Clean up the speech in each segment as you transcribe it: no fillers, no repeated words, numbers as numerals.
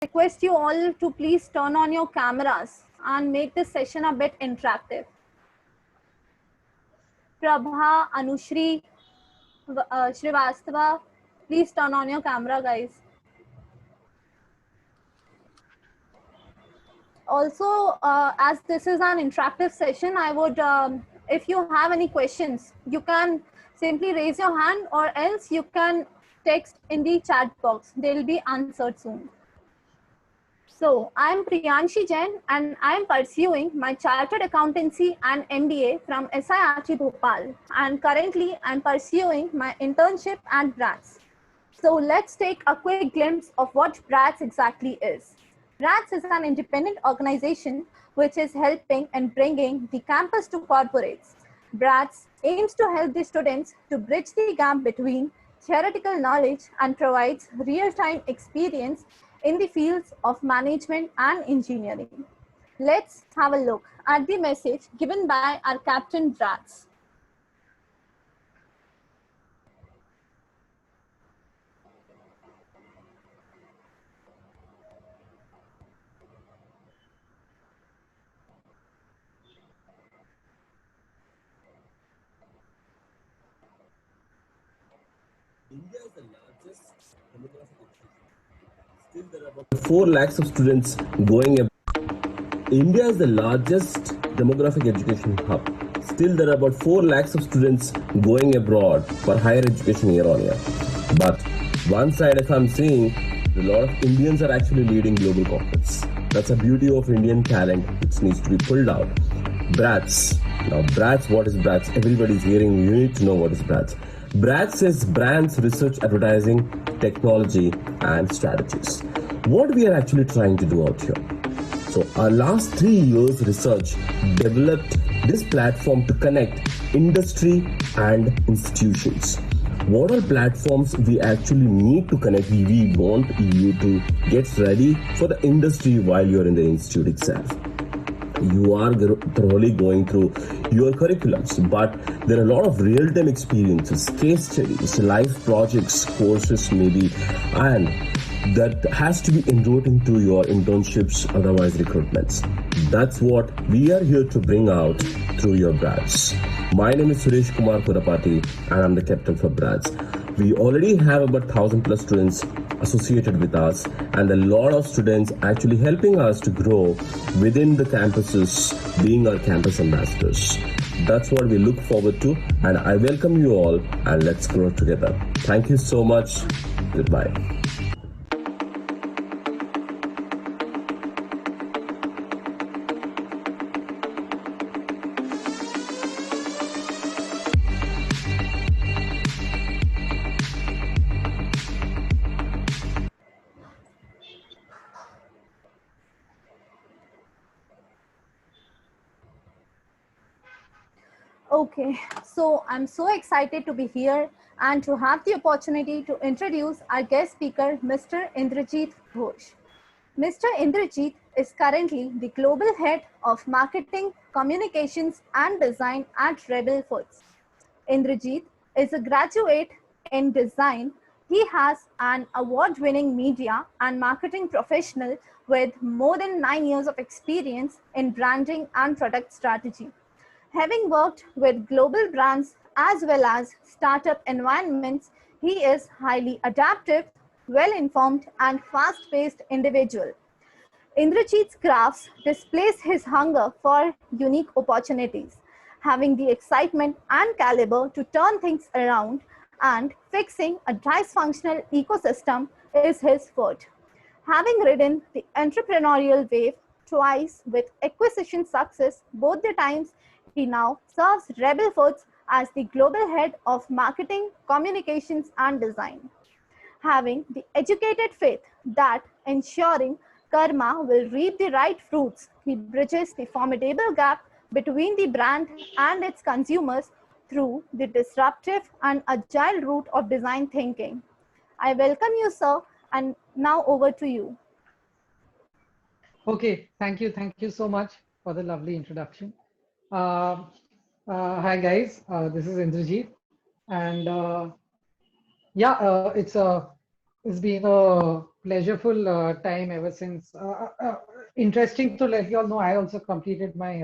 request you all to please turn on your cameras and make this session a bit interactive. Prabha, Anushri, Srivastava, please turn on your camera, guys. Also, as this is an interactive session, I would, if you have any questions, you can simply raise your hand, or else you can text in the chat box. They'll be answered soon. So I'm Priyanshi Jain and I'm pursuing my Chartered Accountancy and MBA from SIRT Bhopal, and currently I'm pursuing my internship at BRATS. So let's take a quick glimpse of what BRATS exactly is. BRATS is an independent organization which is helping and bringing the campus to corporates. BRATS aims to help the students to bridge the gap between theoretical knowledge and provides real-time experience in the fields of management and engineering. Let's have a look at the message given by our Captain BRATS. India is the largest demographic education. Still, there are about 4 lakhs of students going. India is the largest demographic education hub. Still, there are about 4 lakhs of students going abroad for higher education year on year. But one side, if I'm seeing, a lot of Indians are actually leading global corporates. That's a beauty of Indian talent which needs to be pulled out. BRATS. Now, BRATS, what is BRATS? Everybody's hearing, you need to know what is BRATS. BRATS is Brands, Research, Advertising, Technology, and Strategies. What we are actually trying to do out here. So our last 3 years research developed this platform to connect industry and institutions. What are platforms we actually need to connect? We want you to get ready for the industry while you're in the institute itself. You are thoroughly going through your curriculums, but there are a lot of real-time experiences, case studies, live projects, courses maybe, and that has to be enrolled into your internships, otherwise recruitments. That's what we are here to bring out through your BRATS. My name is Suresh Kumar Kurapati and I'm the captain for BRATS. We already have about 1,000 plus students associated with us, and a lot of students actually helping us to grow within the campuses, being our campus ambassadors. That's what we look forward to, and I welcome you all, and let's grow together. Thank you so much. Goodbye. Okay, so I'm so excited to be here and to have the opportunity to introduce our guest speaker, Mr. Indrajit Ghosh. Mr. Indrajit is currently the Global Head of Marketing, Communications and Design at Rebel Foods. Indrajit is a graduate in design. He has an award-winning media and marketing professional with more than 9 years of experience in branding and product strategy. Having worked with global brands as well as startup environments, he is highly adaptive, well-informed, and fast-paced individual. Indrajit's crafts displays his hunger for unique opportunities, having the excitement and caliber to turn things around, and fixing a dysfunctional ecosystem is his forte. Having ridden the entrepreneurial wave twice with acquisition success both the times, he now serves Rebel Foods as the global head of marketing, communications, and design. Having the educated faith that ensuring karma will reap the right fruits, he bridges the formidable gap between the brand and its consumers through the disruptive and agile route of design thinking. I welcome you, sir, and now over to you. Okay, thank you. Thank you so much for the lovely introduction. Uh, Hi guys, this is Indrajit, and yeah, it's been a pleasureful time ever since. Interesting to let you all know, I also completed my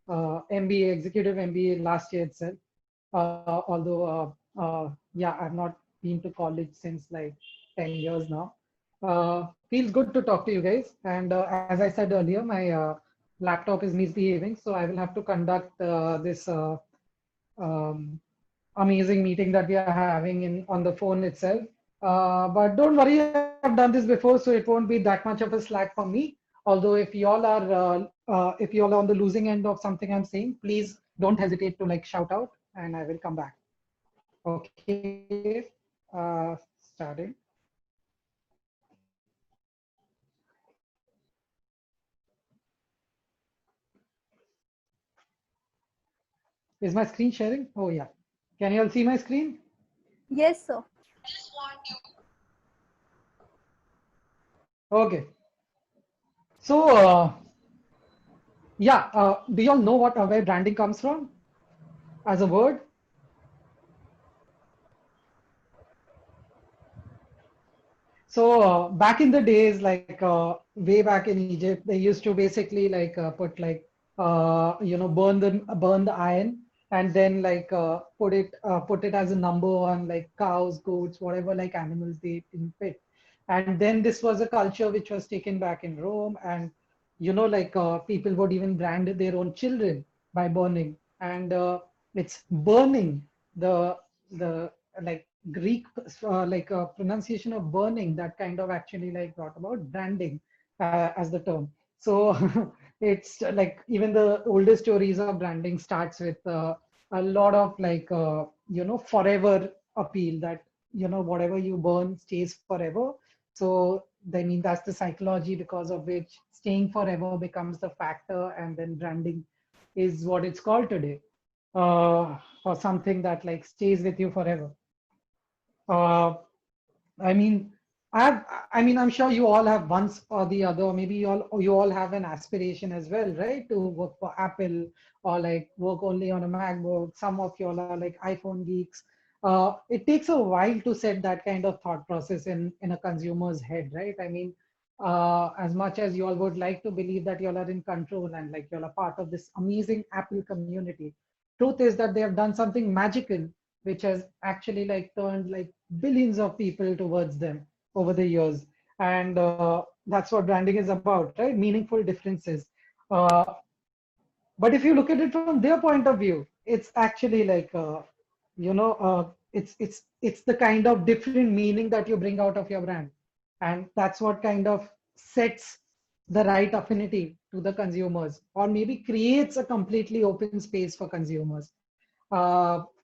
MBA, executive MBA last year itself. Although, yeah, I've not been to college since like 10 years now. Feels good to talk to you guys. And as I said earlier, my laptop is misbehaving, so I will have to conduct this um, amazing meeting that we are having in on the phone itself. But don't worry, I've done this before, so it won't be that much of a slack for me. Although if y'all are on the losing end of something I'm saying, please don't hesitate to like shout out, and I will come back. Okay, starting. Is my screen sharing? Oh yeah. Can you all see my screen? Yes, sir. Okay. So yeah, do y'all know what where branding comes from as a word? So back in the days, like way back in Egypt, they used to basically like put like burn the iron and then like put it as a number on like cows, goats, whatever like animals they in pit. And then this was a culture which was taken back in Rome, and like people would even brand their own children by burning, and it's burning the like Greek pronunciation of burning that kind of actually like brought about branding as the term. So it's like even the oldest stories of branding starts with a lot of like forever appeal that whatever you burn stays forever. So I mean that's the psychology because of which staying forever becomes the factor, and then branding is what it's called today, or something that like stays with you forever. Uh, I mean, I mean, I'm sure you all have once or the other, or maybe you all have an aspiration as well, right? To work for Apple or like work only on a MacBook. Some of you all are like iPhone geeks. It takes a while to set that kind of thought process in a consumer's head, right? I mean, as much as you all would like to believe that you all are in control and like you all are part of this amazing Apple community, truth is that they have done something magical which has actually like turned like billions of people towards them over the years. And that's what branding is about, right? Meaningful differences. Uh, but if you look at it from their point of view, it's actually like, it's the kind of different meaning that you bring out of your brand. And that's what kind of sets the right affinity to the consumers, or maybe creates a completely open space for consumers.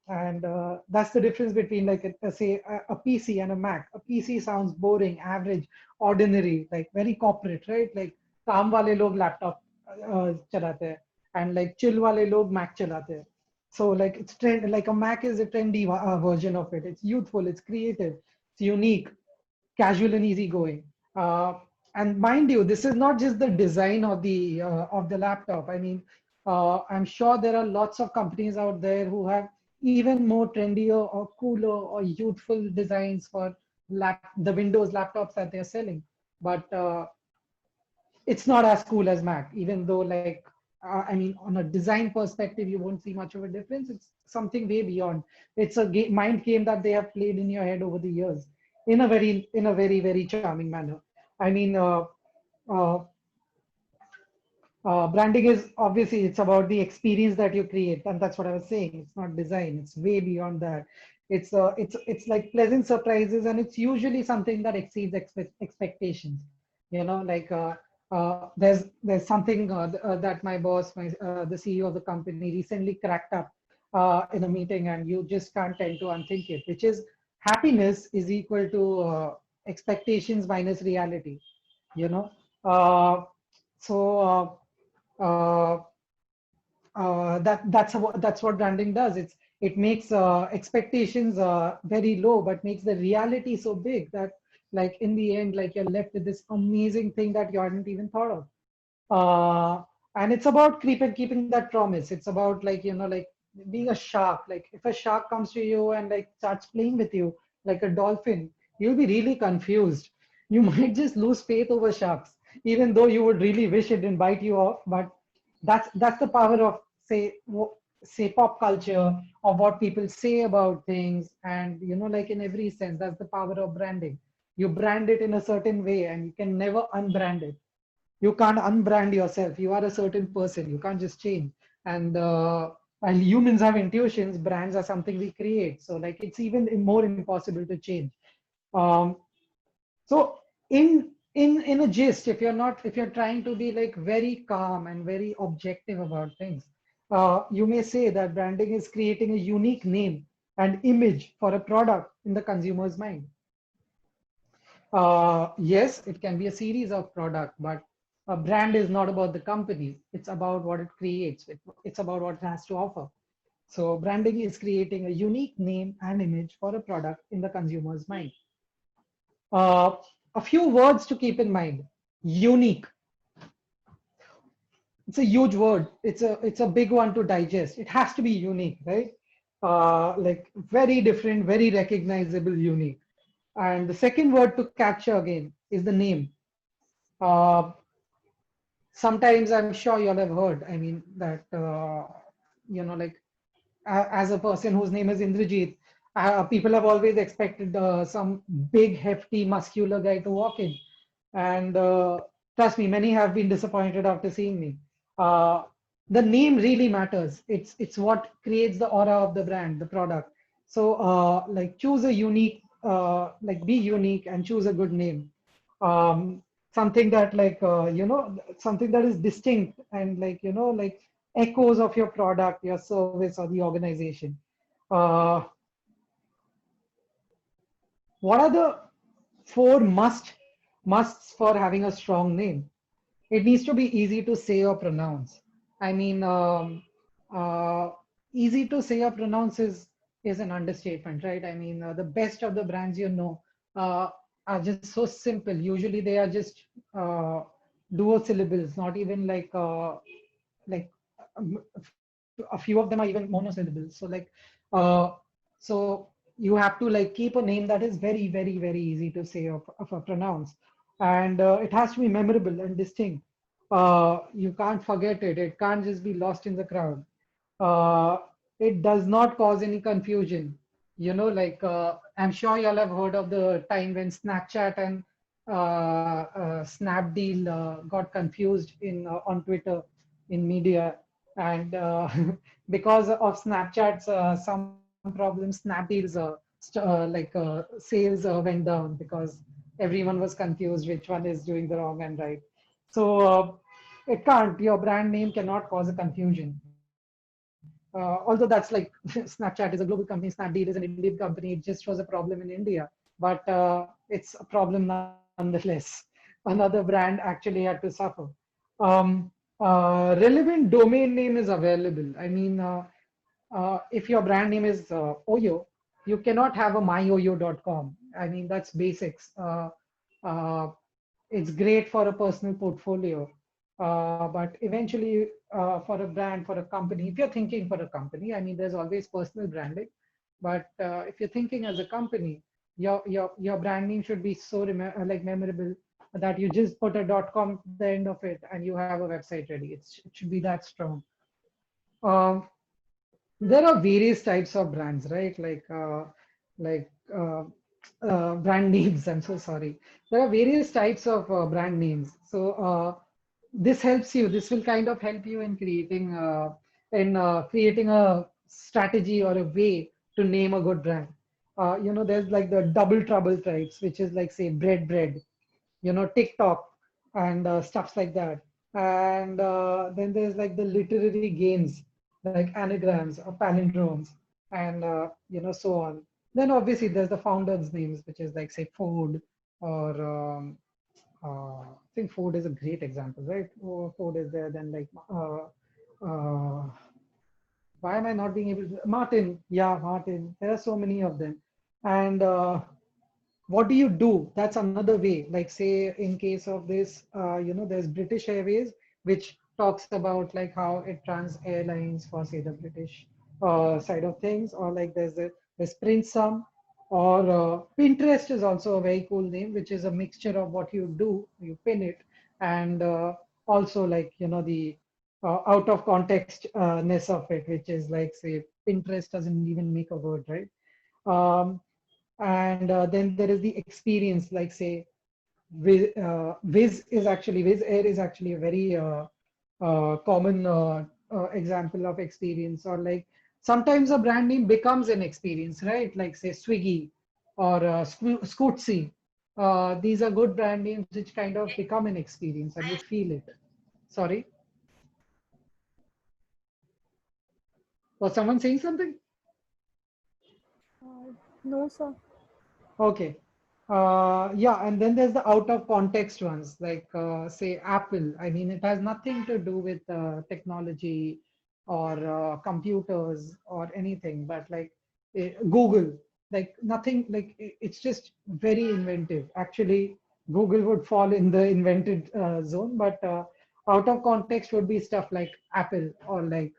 And that's the difference between like say a PC and a Mac. A PC sounds boring, average, ordinary, like very corporate, right? Like काम वाले लोग laptop चलाते हैं, and like chill वाले लोग Mac चलाते हैं. So like it's trend, like a Mac is a trendy version of it. It's youthful, it's creative, it's unique, casual and easygoing. And mind you, this is not just the design of the laptop. I mean, I'm sure there are lots of companies out there who have even more trendier or cooler or youthful designs for the Windows laptops that they're selling. But it's not as cool as Mac, even though like I mean, on a design perspective, you won't see much of a difference. It's something way beyond. It's a mind game that they have played in your head over the years in a very, very charming manner. I mean, uh, branding is obviously it's about the experience that you create, and that's what I was saying. It's not design; it's way beyond that. It's like pleasant surprises, and it's usually something that exceeds expectations. Like there's something that my boss, the CEO of the company, recently cracked up in a meeting, and you just can't tend to unthink it, which is happiness is equal to expectations minus reality. You know. So uh, that's what branding does. It makes expectations very low, but makes the reality so big that like in the end, like you're left with this amazing thing that you hadn't even thought of. And it's about keeping that promise. It's about like like being a shark. Like if a shark comes to you and like starts playing with you like a dolphin, you'll be really confused. you might just lose faith over sharks, even though you would really wish it didn't bite you off. But that's the power of, say pop culture, or what people say about things. And like in every sense, that's the power of branding. You brand it in a certain way and you can never unbrand it. You can't unbrand yourself. You are a certain person. You can't just change. And while humans have intuitions, brands are something we create. So like it's even more impossible to change. Um, so in a gist, if you're trying to be like very calm and very objective about things, you may say that branding is creating a unique name and image for a product in the consumer's mind. Yes, it can be a series of product, but a brand is not about the company. It's about what it creates. It's about what it has to offer. So branding is creating a unique name and image for a product in the consumer's mind. Uh, a few words to keep in mind. Unique. It's a huge word. It's a big one to digest. It has to be unique, right? Like very different, very recognizable, unique. And the second word to capture again is the name. Uh, Sometimes I'm sure you'll have heard. I mean that like as a person whose name is Indrajit, people have always expected some big, hefty, muscular guy to walk in. And trust me, many have been disappointed after seeing me. Uh, the name really matters. It's what creates the aura of the brand, the product. So like choose a unique, like be unique and choose a good name. Um, Something that like something that is distinct and like like echoes of your product, your service, or the organization. Uh, what are the four musts for having a strong name? It needs to be easy to say or pronounce. I mean, uh, easy to say or pronounce is an understatement, right? I mean, the best of the brands uh, are just so simple. Usually, they are just duosyllables, not even like a few of them are even monosyllables. So uh, so you have to like keep a name that is very, very, very easy to say or pronounce, and it has to be memorable and distinct. You can't forget it. It can't just be lost in the crowd. Uh, it does not cause any confusion. I'm sure y'all have heard of the time when Snapchat and Snapdeal got confused in on Twitter, in media, and because of Snapchat's some problems, Snapdeal's sales went down because everyone was confused which one is doing the wrong and right. So it can't. Your brand name cannot cause a confusion. Although that's like Snapchat is a global company, Snapdeal is an Indian company. It just was a problem in India, but it's a problem nonetheless. Another brand actually had to suffer. Relevant domain name is available. I mean, if your brand name is Oyo, you cannot have a myoyo.com. I mean, that's basics. Uh, it's great for a personal portfolio, but eventually, for a brand, for a company, if you're thinking for a company, I mean, there's always personal branding, but if you're thinking as a company, your brand name should be so like memorable that you just put a .com at the end of it and you have a website ready. It should be that strong. Um, there are various types of brands, right? Like brand names. I'm so sorry. There are various types of brand names. So this helps you. This will kind of help you in creating a strategy or a way to name a good brand. There's like the double trouble types, which is like say bread, TikTok and stuffs like that. And then there's like the literary games like anagrams or palindromes and so on. Then obviously there's the founders' names, which is like say Ford or I think Ford is a great example, right? Ford is there. Then like why am I not being able to Martin? Yeah, Martin. There are so many of them, and what do you do? That's another way. Like say in case of this, there's British Airways, which talks about like how it runs airlines for say the British side of things, or like there's Prince Sam. Or Pinterest is also a very cool name, which is a mixture of what you do, you pin it, and also like, the out of context ness of it, which is like, say, Pinterest doesn't even make a word, right? Um, and then there is the experience, like, say, Wizz Air is actually a very common example of experience. Or like sometimes a brand name becomes an experience, right? Like, say, Swiggy or Scootsy. These are good brand names which kind of become an experience and you feel it. Sorry, was someone saying something? No, sir. Okay. Yeah, and then there's the out of context ones, like say Apple. I mean, it has nothing to do with technology or computers or anything, but like Google, like nothing, like it's just very inventive. Actually, Google would fall in the invented zone, but out of context would be stuff like Apple or like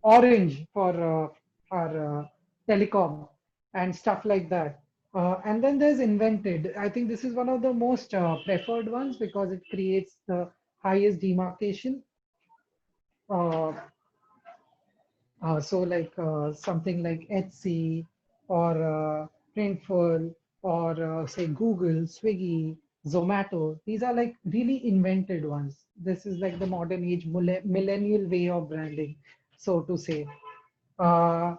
Orange for our telecom and stuff like that. And then there's invented. I think this is one of the most preferred ones because it creates the highest demarcation. Uh, so like something like Etsy or Printful or say Google, Swiggy, Zomato. These are like really invented ones. This is like the modern age millennial way of branding, so to say. Uh,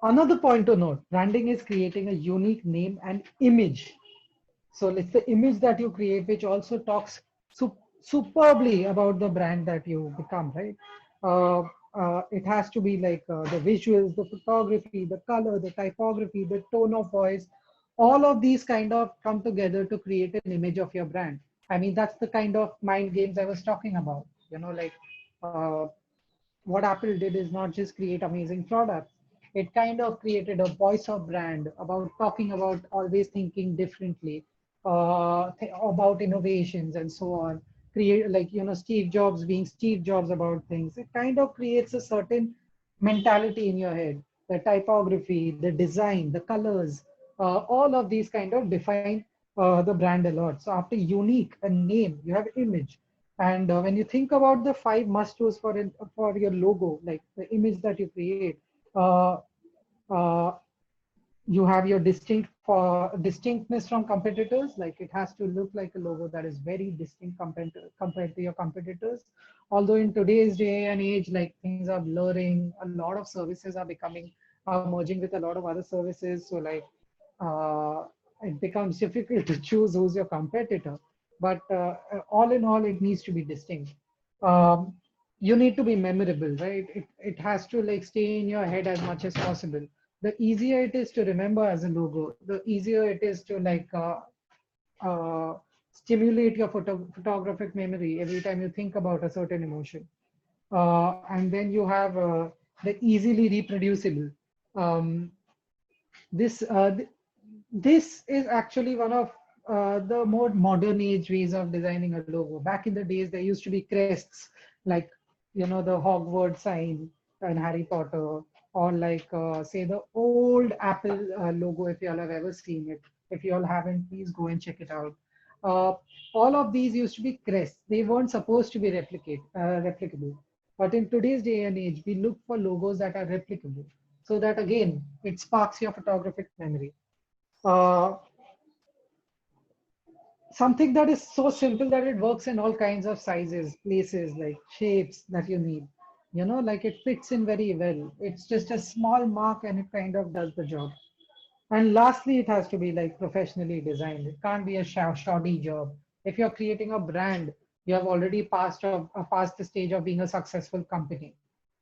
Another point to note, branding is creating a unique name and image. So it's the image that you create, which also talks superbly about the brand that you become, right? Uh, it has to be like the visuals, the photography, the color, the typography, the tone of voice. All of these kind of come together to create an image of your brand. I mean, that's the kind of mind games I was talking about. Like uh, what Apple did is not just create amazing products. It kind of created a voice of brand about talking about always thinking differently, about innovations and so on. Create like, Steve Jobs being Steve Jobs about things. It kind of creates a certain mentality in your head. The typography, the design, the colors, all of these kind of define the brand a lot. So after unique and name, you have image. And when you think about the five must-dos for your logo, like the image that you create, uh, uh, you have your distinctness from competitors. Like it has to look like a logo that is very distinct compared to your competitors. Although in today's day and age, like things are blurring, a lot of services are becoming merging with a lot of other services. So like uh, it becomes difficult to choose who's your competitor. But all in all, it needs to be distinct. Um, you need to be memorable, right? It has to like stay in your head as much as possible. The easier it is to remember as a logo, the easier it is to like uh, stimulate your photographic memory every time you think about a certain emotion. And then you have the easily reproducible. Um, this this is actually one of the more modern age ways of designing a logo. Back in the days, there used to be crests, like the Hogwarts sign in Harry Potter, or like say the old Apple logo. If you all have ever seen it, if you all haven't, please go and check it out. Uh, all of these used to be crests. They weren't supposed to be replicable. But in today's day and age, we look for logos that are replicable, so that again, it sparks your photographic memory. Uh, Something that is so simple that it works in all kinds of sizes, places, like shapes that you need. Like it fits in very well. It's just a small mark and it kind of does the job. And lastly, it has to be like professionally designed. It can't be a shoddy job. If you're creating a brand, you have already passed the stage of being a successful company.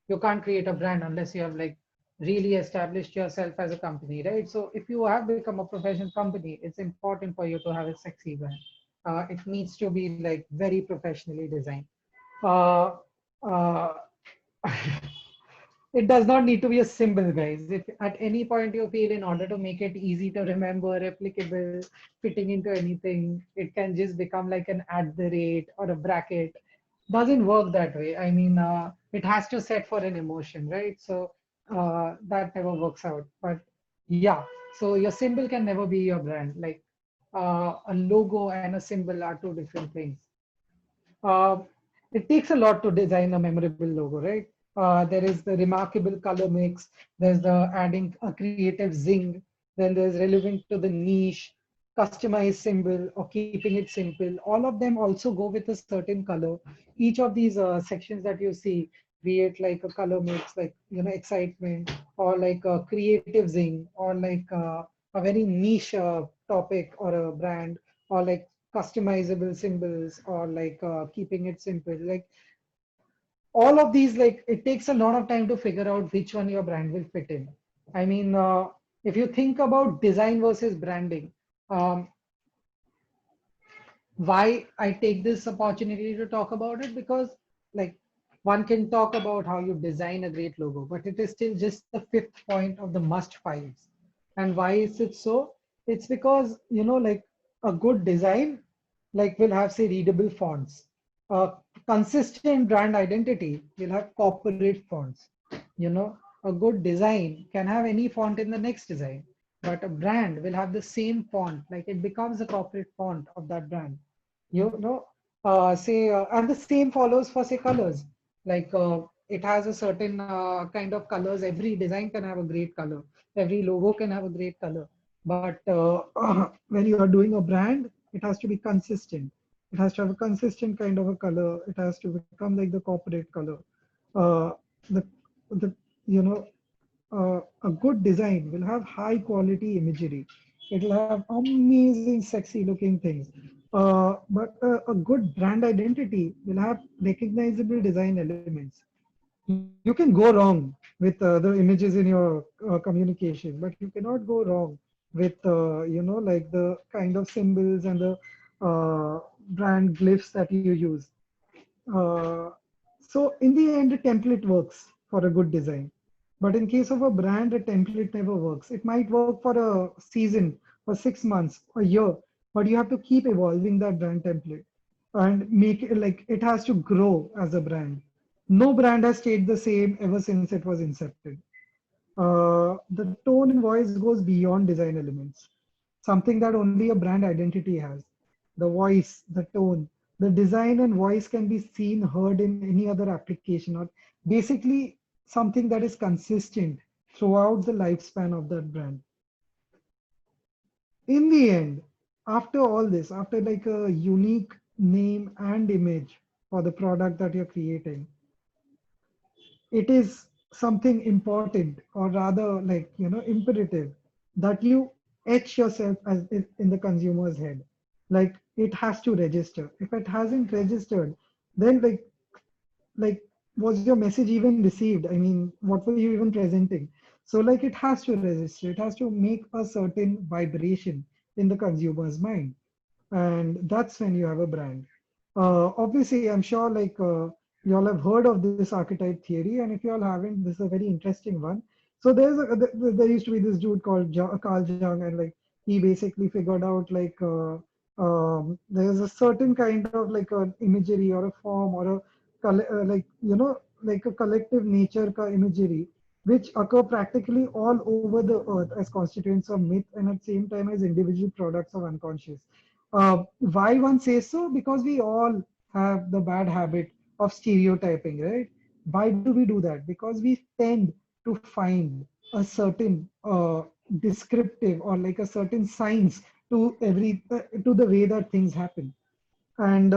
You can't create a brand unless you have like really established yourself as a company, right? So if you have become a professional company, it's important for you to have a sexy brand. It needs to be like very professionally designed. Uh, uh, It does not need to be a symbol, guys. If at any point you feel in order to make it easy to remember, replicable, fitting into anything, it can just become like an at the rate or a bracket. Doesn't work that way. I mean, it has to set for an emotion, right? So that never works out. But yeah, so your symbol can never be your brand. Like a logo and a symbol are two different things. Uh, it takes a lot to design a memorable logo, right? There is the remarkable color mix, there's the adding a creative zing, then there's relevant to the niche, customized symbol, or keeping it simple. All of them also go with a certain color. Each of these sections that you see, be it like a color mix, like excitement, or like a creative zing, or like a very niche topic or a brand, or like customizable symbols, or like keeping it simple, like all of these, like it takes a lot of time to figure out which one your brand will fit in. I mean, if you think about design versus branding, um, why I take this opportunity to talk about it, because like one can talk about how you design a great logo, but it is still just the fifth point of the must fives. And why is it so? It's because, like a good design, like will have say readable fonts. A consistent brand identity will have corporate fonts. You know, a good design can have any font in the next design, but a brand will have the same font, like it becomes a corporate font of that brand. You know, say, and the same follows for say colors. Like it has a certain kind of colors. Every design can have a great color. Every logo can have a great color. But when you are doing a brand, it has to be consistent. It has to have a consistent kind of a color. It has to become like the corporate color. Uh, the the you know a good design will have high quality imagery. It will have amazing, sexy looking things. But a good brand identity will have recognizable design elements. You can go wrong with the images in your communication, but you cannot go wrong with like the kind of symbols and the brand glyphs that you use. Uh, so in the end, a template works for a good design. But in case of a brand, a template never works. It might work for a season or 6 months, a year, but you have to keep evolving that brand template and make it like it has to grow as a brand. No brand has stayed the same ever since it was incepted. The tone and voice goes beyond design elements, something that only a brand identity has. The voice, the tone, the design and voice can be seen, heard in any other application, or basically something that is consistent throughout the lifespan of that brand. In the end, after all this, after like a unique name and image for the product that you're creating, it is something important, or rather like imperative, that you etch yourself as in the consumer's head. Like it has to register. If it hasn't registered, then like was your message even received? I mean, what were you even presenting? So like it has to register, it has to make a certain vibration in the consumer's mind, and that's when you have a brand. Obviously, I'm sure like you all have heard of this archetype theory, and if you all haven't, this is a very interesting one. So there used to be this dude called Carl Jung, and like he basically figured out like there's a certain kind of like an imagery or a form or a like like a collective nature ka imagery which occur practically all over the earth as constituents of myth and at the same time as individual products of unconscious. Why one says so? Because we all have the bad habit of stereotyping, right? Why do we do that? Because we tend to find a certain descriptive or like a certain science to to the way that things happen, and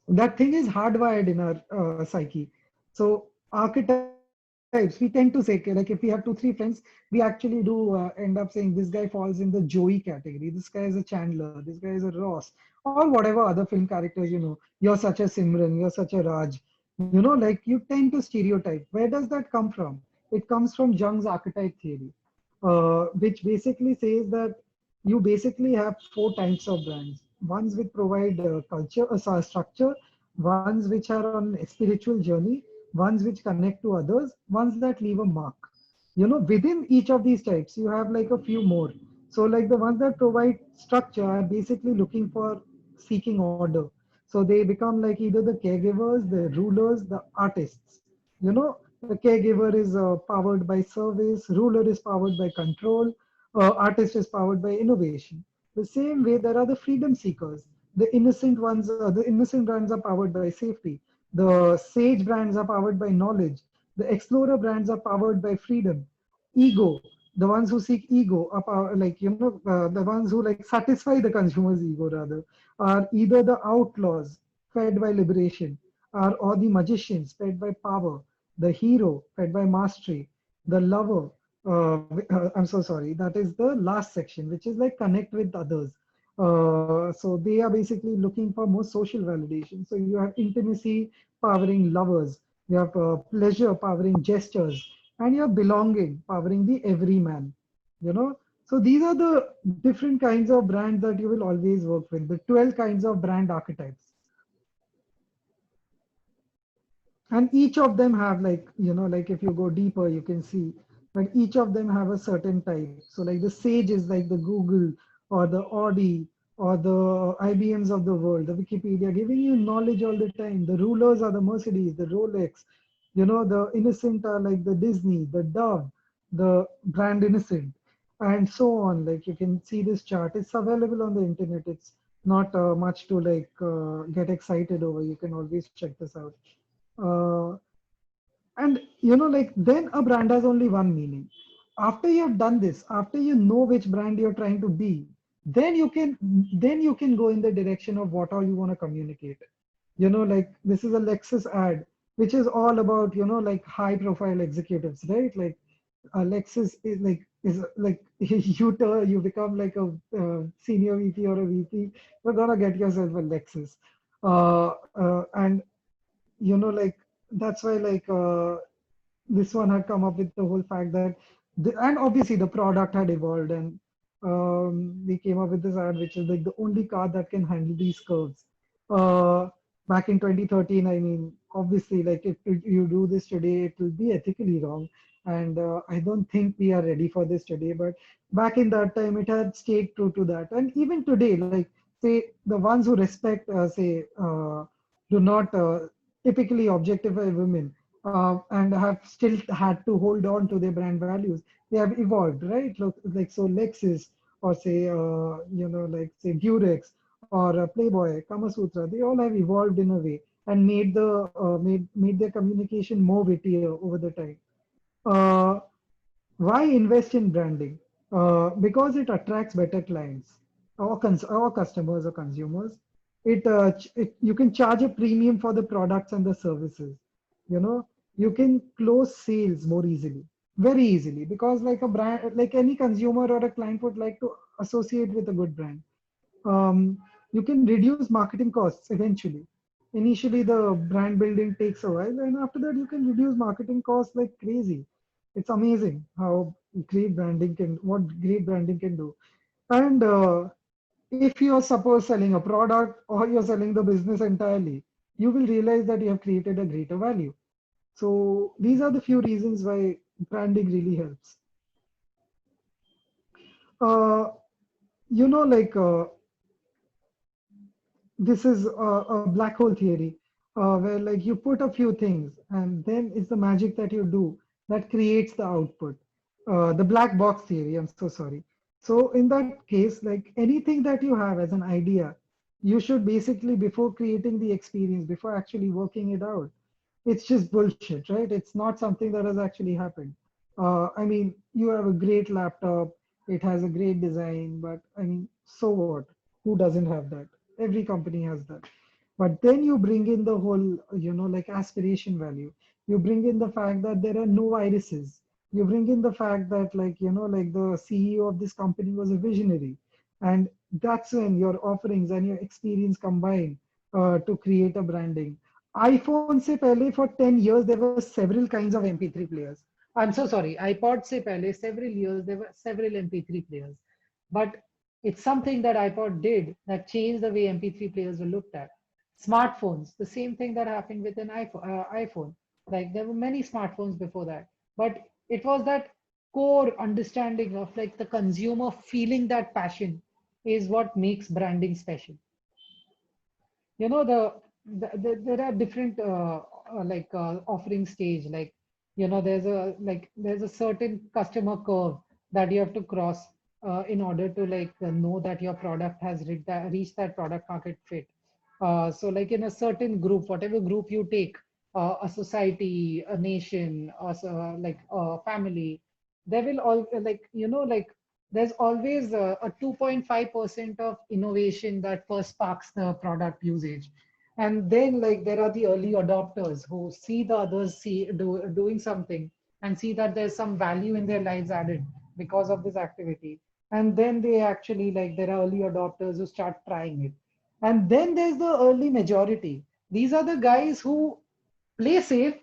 that thing is hardwired in our psyche. So archetypes, we tend to say, okay, like if we have two, three friends, we actually do end up saying this guy falls in the Joey category, this guy is a Chandler, this guy is a Ross, or whatever other film characters, you're such a Simran, you're such a Raj. Like you tend to stereotype. Where does that come from? It comes from Jung's archetype theory, which basically says that you basically have four types of brands. Ones which provide structure, ones which are on a spiritual journey, ones which connect to others, ones that leave a mark. Within each of these types, you have like a few more. So like the ones that provide structure are basically looking for seeking order. So they become like either the caregivers, the rulers, the artists. The caregiver is powered by service, ruler is powered by control, artist is powered by innovation. The same way, there are the freedom seekers. The innocent brands are powered by safety. The sage brands are powered by knowledge. The explorer brands are powered by freedom. Ego, the ones who seek ego, are like the ones who like satisfy the consumer's ego rather, are either the outlaws fed by liberation, or the magicians fed by power, the hero fed by mastery, the lover. I'm so sorry. That is the last section, which is like connect with others. So they are basically looking for more social validation. So you have intimacy powering lovers, you have pleasure powering gestures, and you have belonging powering the everyman. You know. So these are the different kinds of brands that you will always work with. The 12 kinds of brand archetypes. And each of them have like like if you go deeper you can see that each of them have a certain type. So like the sage is like the Google or the Audi or the IBMs of the world, the Wikipedia giving you knowledge all the time. The rulers are the Mercedes, the Rolex. The innocent are like the Disney, the Dove, the brand innocent, and so on. Like you can see this chart, it's available on the internet. It's not much to like get excited over. You can always check this out. uh, and like then a brand has only one meaning. After you have done this, after you know which brand you're trying to be, then you can go in the direction of what all you want to communicate. Like this is a Lexus ad, which is all about like high profile executives, right? Like Lexus is like you become like a senior VP or a VP, you're gonna get yourself a Lexus. And like that's why like this one had come up with the whole fact that and obviously the product had evolved, and we came up with this ad which is like the only car that can handle these curves. uh, Back in 2013, I mean, obviously, like if you do this today it will be ethically wrong, and I don't think we are ready for this today, but back in that time it had stayed true to that. And even today, like say the ones who respect say do not typically objectify women, and have still had to hold on to their brand values. They have evolved, right? Look, like so Lexus, or say like say Durex, or Playboy, Kama Sutra. They all have evolved in a way and made their communication more wittier over the time. Uh, why invest in branding? Because it attracts better clients or customers or consumers. You can charge a premium for the products and the services. You can close sales more easily, very easily, because like a brand, like any consumer or a client would like to associate with a good brand. um, you can reduce marketing costs eventually. Initially, the brand building takes a while, and after that, you can reduce marketing costs like crazy. It's amazing what great branding can do. And if you're suppose selling a product or you're selling the business entirely, you will realize that you have created a greater value. So these are the few reasons why branding really helps. Uh, like this is a black hole theory, where like you put a few things and then it's the magic that you do that creates the output. The black box theory, I'm so sorry. So in that case, like anything that you have as an idea, you should basically, before creating the experience, before actually working it out, it's just bullshit, right? It's not something that has actually happened. I mean, you have a great laptop, it has a great design, but I mean, so what? Who doesn't have that? Every company has that. But then you bring in the whole, like aspiration value. You bring in the fact that there are no irises. You bring in the fact that, like, like the CEO of this company was a visionary. And that's when your offerings and your experience combine to create a branding. iPhone se pehle for 10 years, there were several kinds of MP3 players. I'm so sorry. iPod se pehle, several years, there were several MP3 players. But it's something that iPod did that changed the way MP3 players were looked at. Smartphones, the same thing that happened with an iPhone. Like there were many smartphones before that, but it was that core understanding of like the consumer feeling that passion is what makes branding special. There are different offering stage. Like there's a certain customer curve that you have to cross in order to know that your product has reached that product market fit. So like in a certain group, whatever group you take, a society, a nation, or like a family, there will all there's always a 2.5% of innovation that first sparks the product usage. And then there are the early adopters who see the others doing something and see that there's some value in their lives added because of this activity. And then they actually there are early adopters who start trying it. And then there's the early majority. These are the guys who play safe,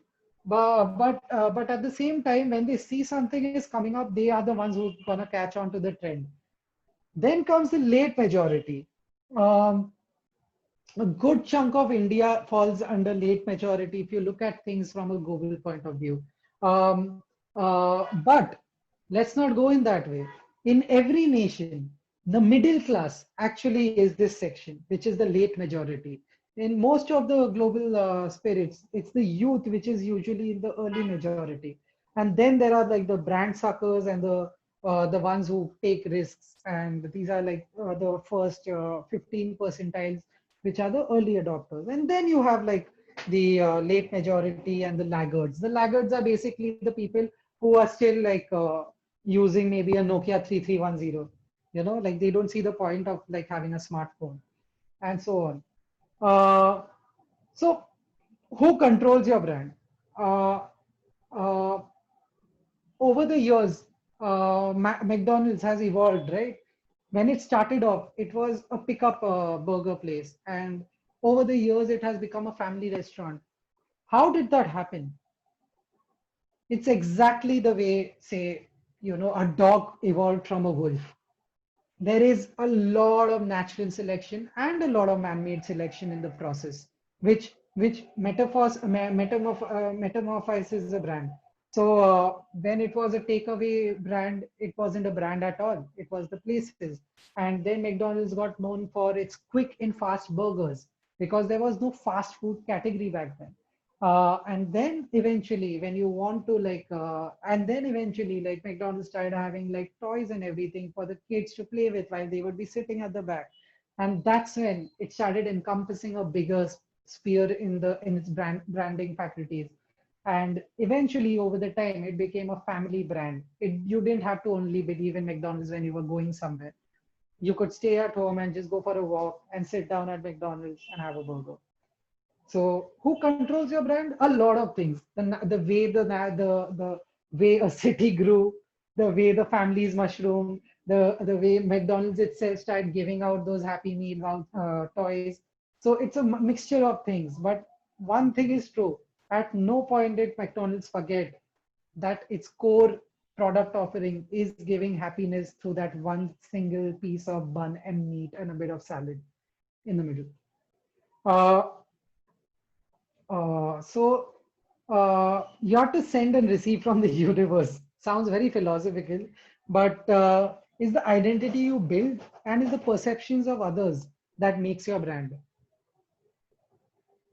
but at the same time, when they see something is coming up, they are the ones who gonna catch on to the trend. Then comes the late majority. Um, a good chunk of India falls under late majority if you look at things from a global point of view. But let's not go in that way. In every nation, the middle class actually is this section, which is the late majority. In most of the global spirits, it's the youth, which is usually in the early majority. And then there are the brand suckers and the ones who take risks. And these are the first 15 percentiles, which are the early adopters. And then you have the late majority and the laggards. The laggards are basically the people who are still using maybe a Nokia 3310. They don't see the point of having a smartphone and so on. Uh, so who controls your brand? Uh, uh, Over the years, McDonald's has evolved, right? When it started off, it was a pickup burger place. And over the years, it has become a family restaurant. How did that happen? It's exactly the way, say, a dog evolved from a wolf. There is a lot of natural selection and a lot of man-made selection in the process, which metamorphizes a brand. So when it was a takeaway brand, it wasn't a brand at all. It was the places. And then McDonald's got known for its quick and fast burgers because there was no fast food category back then. And then eventually, when you want to and then eventually, McDonald's started having toys and everything for the kids to play with while they would be sitting at the back. And that's when it started encompassing a bigger sphere in its branding faculties. And eventually, over the time, it became a family brand. You didn't have to only believe in McDonald's when you were going somewhere. You could stay at home and just go for a walk and sit down at McDonald's and have a burger. So who controls your brand? A lot of things. The way the way a city grew, the way the families mushroom, the way McDonald's itself started giving out those Happy Meal toys. So it's a mixture of things. But one thing is true. At no point did McDonald's forget that its core product offering is giving happiness through that one single piece of bun and meat and a bit of salad in the middle. Uh, you have to send and receive from the universe. Sounds very philosophical, but is the identity you build and is the perceptions of others that makes your brand.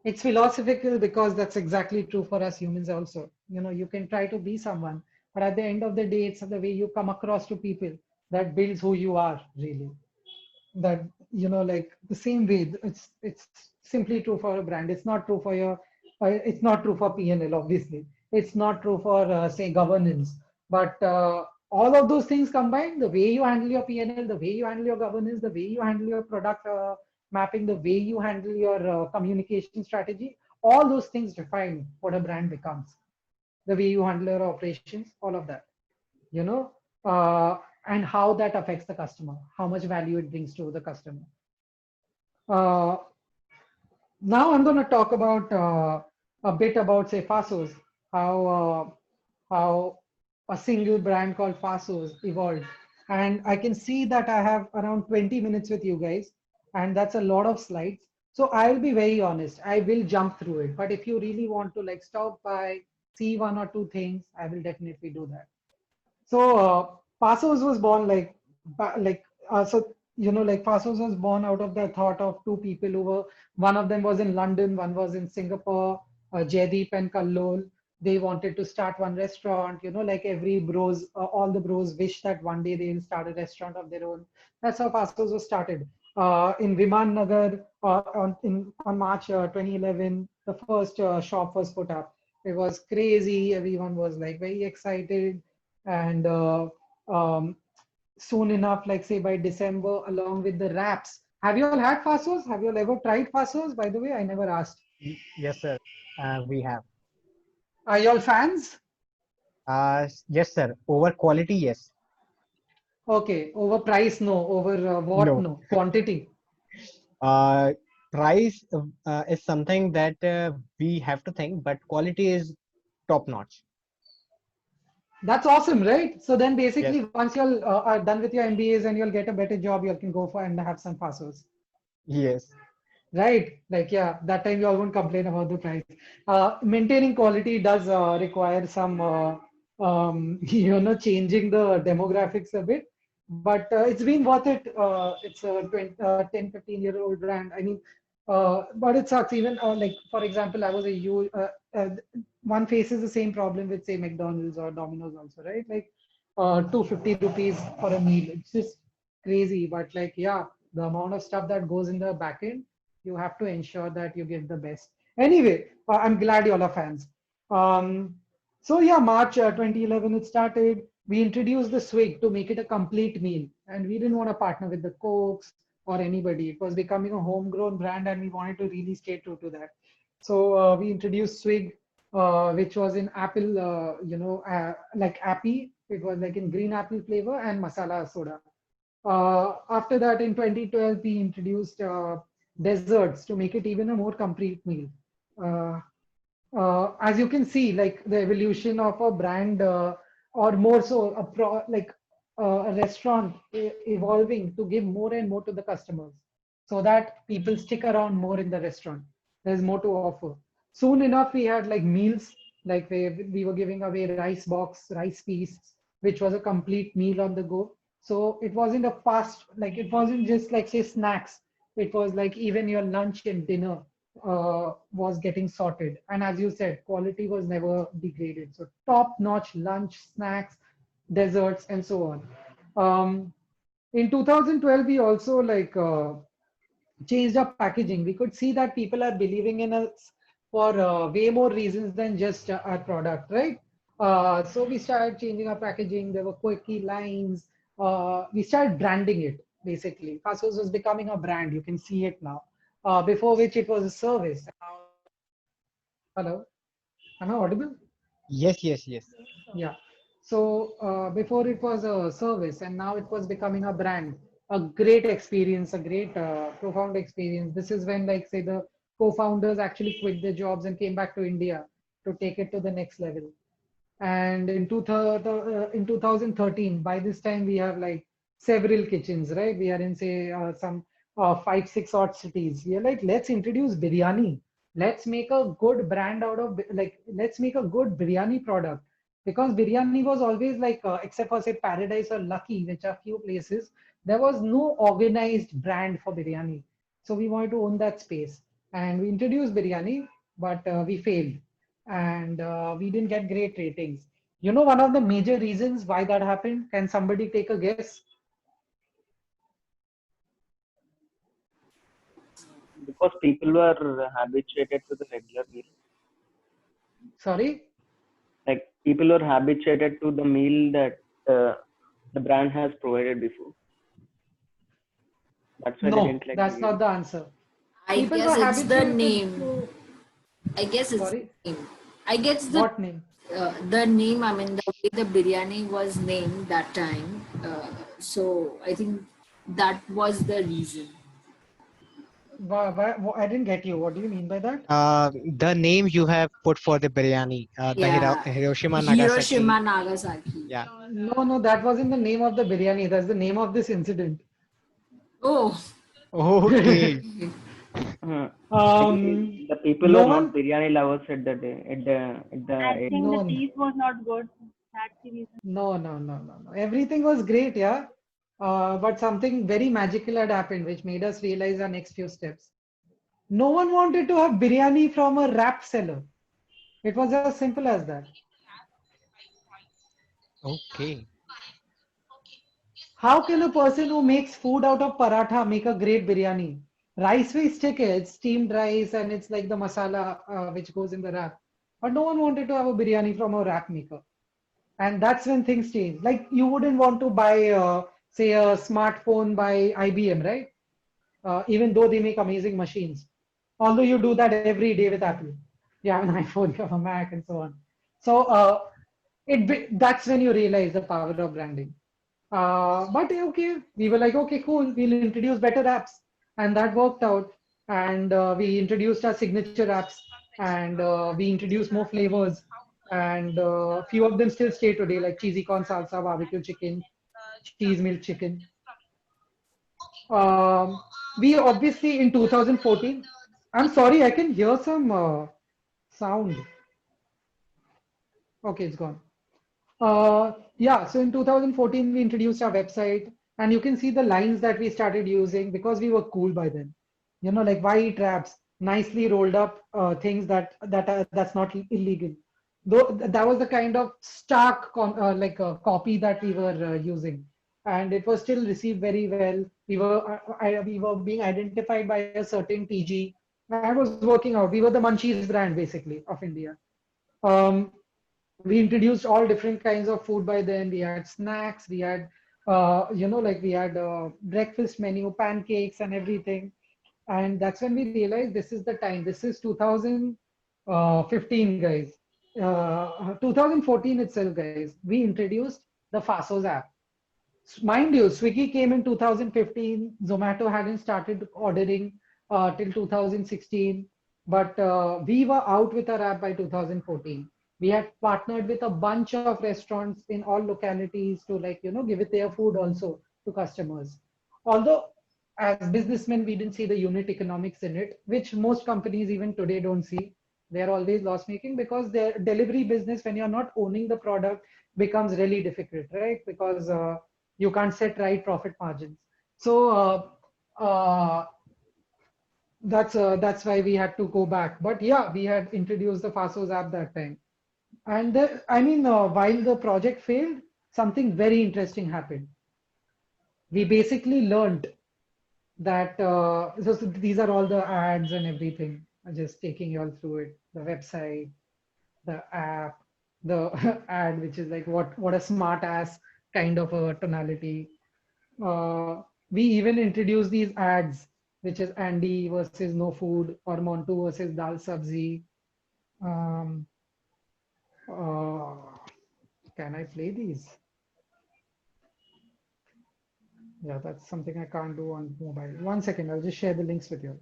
It's philosophical because that's exactly true for us humans also. You can try to be someone, but at the end of the day, it's the way you come across to people that builds who you are really. That the same way it's simply true for a brand. It's not true for your it's not true for PNL, obviously. It's not true for say governance, but all of those things combined, the way you handle your PNL, the way you handle your governance, the way you handle your product mapping, the way you handle your communication strategy, all those things define what a brand becomes. The way you handle your operations, all of that, you know and how that affects the customer, how much value it brings to the customer. uh, Now I'm going to talk about a bit about say Fasos, how a single brand called Fasos evolved. And I can see that I have around 20 minutes with you guys, and that's a lot of slides. So I'll be very honest, I will jump through it. But if you really want to stop by, see one or two things, I will definitely do that. So Pasos was born Pasos was born out of the thought of two people who were, one of them was in London, one was in Singapore, Jaideep and Kallol. they wanted to start one restaurant, you know, like every bros, all the bros wish that one day they'll start a restaurant of their own. That's how Passos was started. In Viman Nagar, on March 2011, the first shop was put up. It was crazy. Everyone was like very excited. And um, soon enough, like say by December, along with the wraps. Have you all had Fasos? Have you all ever tried Fasos? By the way, I never asked. Yes, sir. We have. Are you all fans? Yes, sir. Over quality, yes. Okay, over price, no. Over what, No. no. Quantity. Uh, Price is something that we have to think, but quality is top notch. That's awesome, right? So then Yes. basically, once you all are done with your MBAs and you'll get a better job, you can go for and have some Fasos. Yes. Right, like yeah, that time you all won't complain about the price. Maintaining quality does require some, you know, changing the demographics a bit, but it's been worth it. It's a 10, 15-year-old brand. I mean, but it sucks. Even like, for example, I was a one faces the same problem with say McDonald's or Domino's also, right? Like 250 rupees for a meal. It's just crazy, but like yeah, the amount of stuff that goes in the back end, you have to ensure that you give the best. Anyway, I'm glad you all are fans. So yeah, March 2011 it started. We introduced the Swig to make it a complete meal, and we didn't want to partner with the Cokes or anybody. It was becoming a homegrown brand, and we wanted to really stay true to that. So we introduced Swig, which was in apple, like appy. It was like in green apple flavor and masala soda. After that, in 2012, we introduced desserts to make it even a more complete meal. Uh, as you can see, like the evolution of a brand, or more so, a restaurant evolving to give more and more to the customers, so that people stick around more in the restaurant. There's more to offer. Soon enough, we had like meals, like we were giving away rice box, rice piece, which was a complete meal on the go. So it wasn't a fast, like it wasn't just like say snacks. It was like even your lunch and dinner was getting sorted. And as you said, quality was never degraded. So top-notch lunch, snacks, desserts, and so on. In 2012, we also like changed our packaging. We could see that people are believing in us for way more reasons than just our product, right? So we started changing our packaging. There were quirky lines. We started branding it basically. Fasos was becoming a brand. You can see it now. Before which it was a service. Hello, am I audible? Yes, yes, yes. Yeah. So before it was a service, and now it was becoming a brand. A great experience, a great profound experience. This is when, like, say, the co-founders actually quit their jobs and came back to India to take it to the next level. And in 2013, by this time we have like several kitchens, right? We are in say some 5, 6 odd cities. We are like, let's introduce biryani. Let's make a good brand out of like, let's make a good biryani product, because biryani was always like, except for say Paradise or Lucky, which are few places, there was no organized brand for biryani. So we wanted to own that space, and we introduced biryani, but we failed, and we didn't get great ratings. You know, one of the major reasons why that happened? Can somebody take a guess? Because people were habituated to the regular meal. Sorry? Like people were habituated to the meal that the brand has provided before. That's why they No, didn't like that's the not the answer. I People guess were it's the habituated name. to, I guess it's sorry, the name. I guess what name? the name. I mean, the way the biryani was named that time. So I think that was the reason. I didn't get you. What do you mean by that? The name you have put for the biryani, the Yeah, Hiroshima, Hiroshima, Nagasaki. Nagasaki. Yeah. No, that wasn't the name of the biryani. That's the name of this incident. Oh, Okay. I think the people No were not one, biryani lovers at the day at the I think the no, taste was not good. That's the reason. no. Everything was great, yeah. But something very magical had happened, which made us realize our next few steps. No one wanted to have biryani from a wrap seller. It was as simple as that. Okay. How can a person who makes food out of paratha make a great biryani? Rice we stick it, steamed rice, and it's like the masala which goes in the wrap. But no one wanted to have a biryani from a wrap maker. And that's when things change. Like you wouldn't want to buy, say, a smartphone by IBM, right? Even though they make amazing machines. Although you do that every day with Apple. You have an iPhone, you have a Mac, and so on. So that's when you realize the power of branding. But okay, we were like, okay, cool, we'll introduce better apps. And that worked out. And we introduced our signature apps and we introduced more flavors. And few of them still stay today, like cheesy corn salsa, barbecue chicken, cheese milk chicken. Um, we obviously in 2014, I'm sorry, I can hear some sound. Okay, it's gone. Yeah, so in 2014, we introduced our website, and you can see the lines that we started using because we were cool by then. You know, like why eat wraps? Nicely rolled up things that's not illegal. Though that was the kind of stark copy that we were using, and it was still received very well. We were being identified by a certain TG. I was working out. We were the Munchies brand basically of India. Um, we introduced all different kinds of food by then. We had snacks, we had, we had breakfast menu, pancakes, and everything. And that's when we realized this is the time. This is 2015, guys. 2014 itself, guys. We introduced the Fasos app. Mind you, Swiggy came in 2015. Zomato hadn't started ordering till 2016, but we were out with our app by 2014. We had partnered with a bunch of restaurants in all localities to give it their food also to customers. Although as businessmen, we didn't see the unit economics in it, which most companies even today don't see. They're always loss making because their delivery business, when you're not owning the product, becomes really difficult, right? Because you can't set right profit margins. So that's why we had to go back. But yeah, we had introduced the Fasos app that time. And while the project failed, something very interesting happened. We basically learned that so these are all the ads and everything. I'm just taking you all through it. The website, the app, the ad, which is like what a smart ass kind of a tonality. We even introduced these ads, which is Andy versus No Food or Montu versus Dal Sabzi. Um, uh, can I play these? Yeah, that's something I can't do on mobile. 1 second, I'll just share the links with you.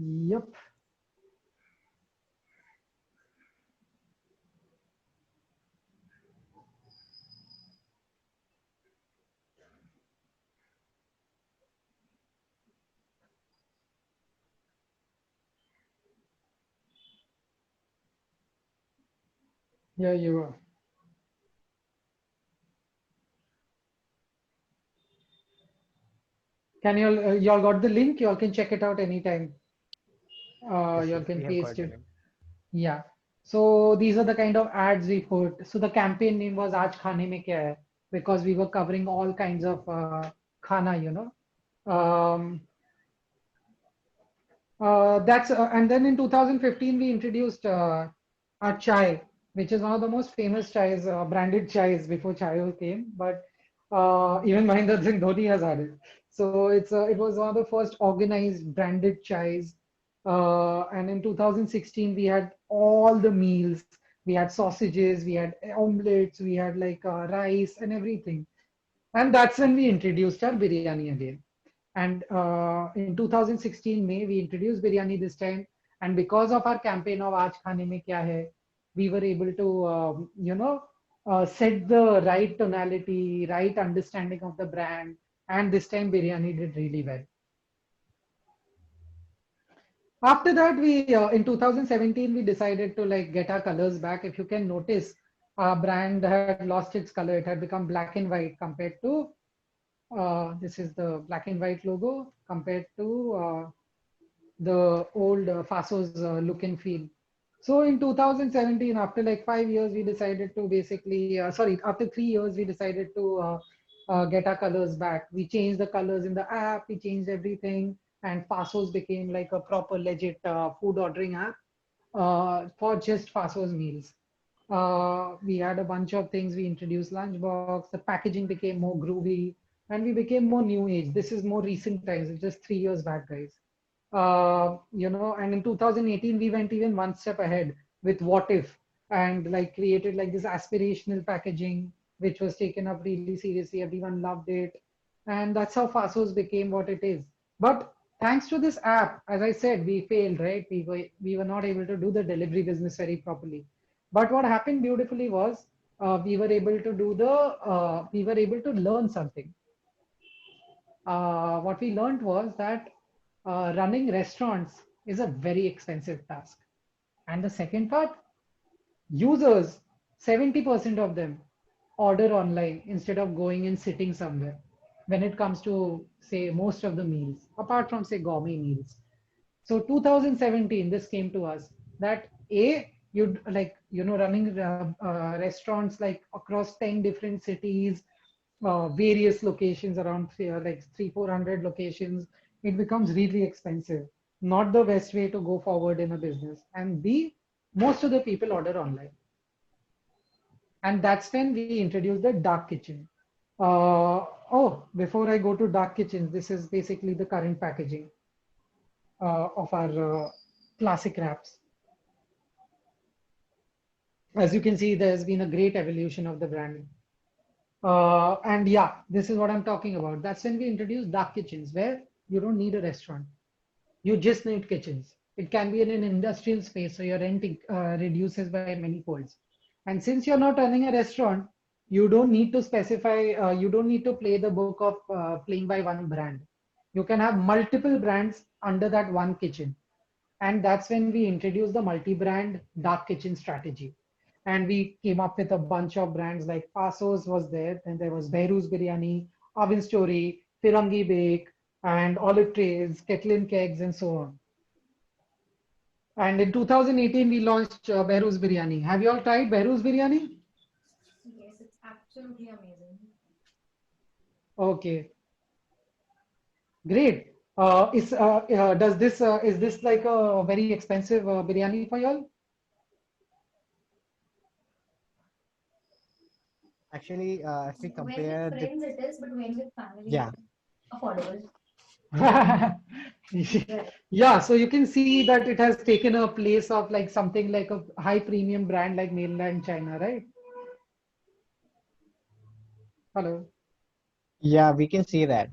Yep. Yeah, you are. Can y'all got the link? Y'all can check it out anytime. Yes, Y'all yes, can we have paste got the it. link. Yeah. So these are the kind of ads we put. So the campaign name was Aaj Khane Mein Kya Hai? Because we were covering all kinds of khana. Um, and then in 2015 we introduced our chai, which is one of the most famous chais, branded chais before Chayo came. But even Mahendra Singh Dhoni has had it. So it was one of the first organized branded chais. And in 2016 we had all the meals. We had sausages, we had omelets, we had rice and everything. And that's when we introduced our biryani again. And in 2016 May, we introduced biryani this time. And because of our campaign of Aaj Khane Mein Kya Hai, we were able to, set the right tonality, right understanding of the brand. And this time biryani did really well. After that, we in 2017 we decided to like get our colors back. If you can notice, our brand had lost its color. It had become black and white compared to this is the black and white logo compared to the old Fasos look and feel. So in 2017, after like 5 years, we decided to basically, after 3 years, we decided to get our colors back. We changed the colors in the app, we changed everything, and Fasos became like a proper legit food ordering app for just Fasos meals. We had a bunch of things. We introduced Lunchbox, the packaging became more groovy, and we became more new age. This is more recent times, it's just 3 years back, guys. And in 2018 we went even one step ahead with What If, and like created like this aspirational packaging which was taken up really seriously. Everyone loved it, and that's how Fasos became what it is. But thanks to this app, as I said, we failed, right? We were not able to do the delivery business very properly. But what happened beautifully was we were able to learn something. What we learned was that running restaurants is a very expensive task. And the second part, users, 70% of them order online instead of going and sitting somewhere when it comes to, say, most of the meals, apart from, say, gourmet meals. So 2017, this came to us that you'd like, running restaurants like across 10 different cities, various locations around like 300-400 locations, it becomes really expensive. Not the best way to go forward in a business. And B, most of the people order online. And that's when we introduced the dark kitchen. Before I go to dark kitchens, this is basically the current packaging of our classic wraps. As you can see, there's been a great evolution of the branding. And yeah, this is what I'm talking about. That's when we introduced dark kitchens, where you don't need a restaurant. You just need kitchens. It can be in an industrial space, so your rent reduces by many folds. And since you're not running a restaurant, you don't need to specify, you don't need to play the book of playing by one brand. You can have multiple brands under that one kitchen. And that's when we introduced the multi-brand dark kitchen strategy. And we came up with a bunch of brands like Pasos was there, then there was Behrouz Biryani, Oven Story, Firangi Bake, and Olive Trays, Ketlin Kegs, and so on. And in 2018, we launched Behrouz Biryani. Have you all tried Behrouz Biryani? Yes, it's absolutely amazing. Okay, great. Is this like a very expensive biryani for y'all? Actually, if we When with compare the, friends it is, but when with family, yeah, affordable. Yeah, so you can see that it has taken a place of like something like a high premium brand like mainland China, right? Hello. yeah, we can see that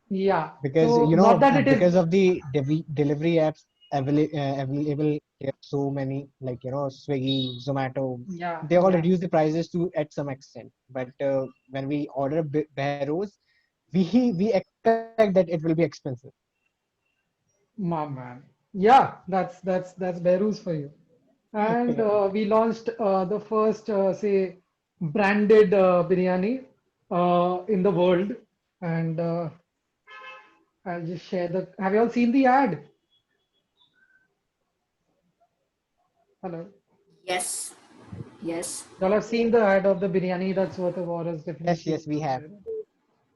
Yeah. because So not that it is. because of the delivery apps available here, so many like Swiggy, Zomato, Yeah. they all Yeah. reduce the prices to at some extent. But when we order Behrouz, we expect that it will be expensive. Man. Yeah, that's Beirut for you. And we launched the first, say, branded biryani in the world. And I'll just share the. Have you all seen the ad? Hello. Yes, yes. Y'all have seen the ad of the biryani that's worth of orders, Yes, definitely. yes, we have.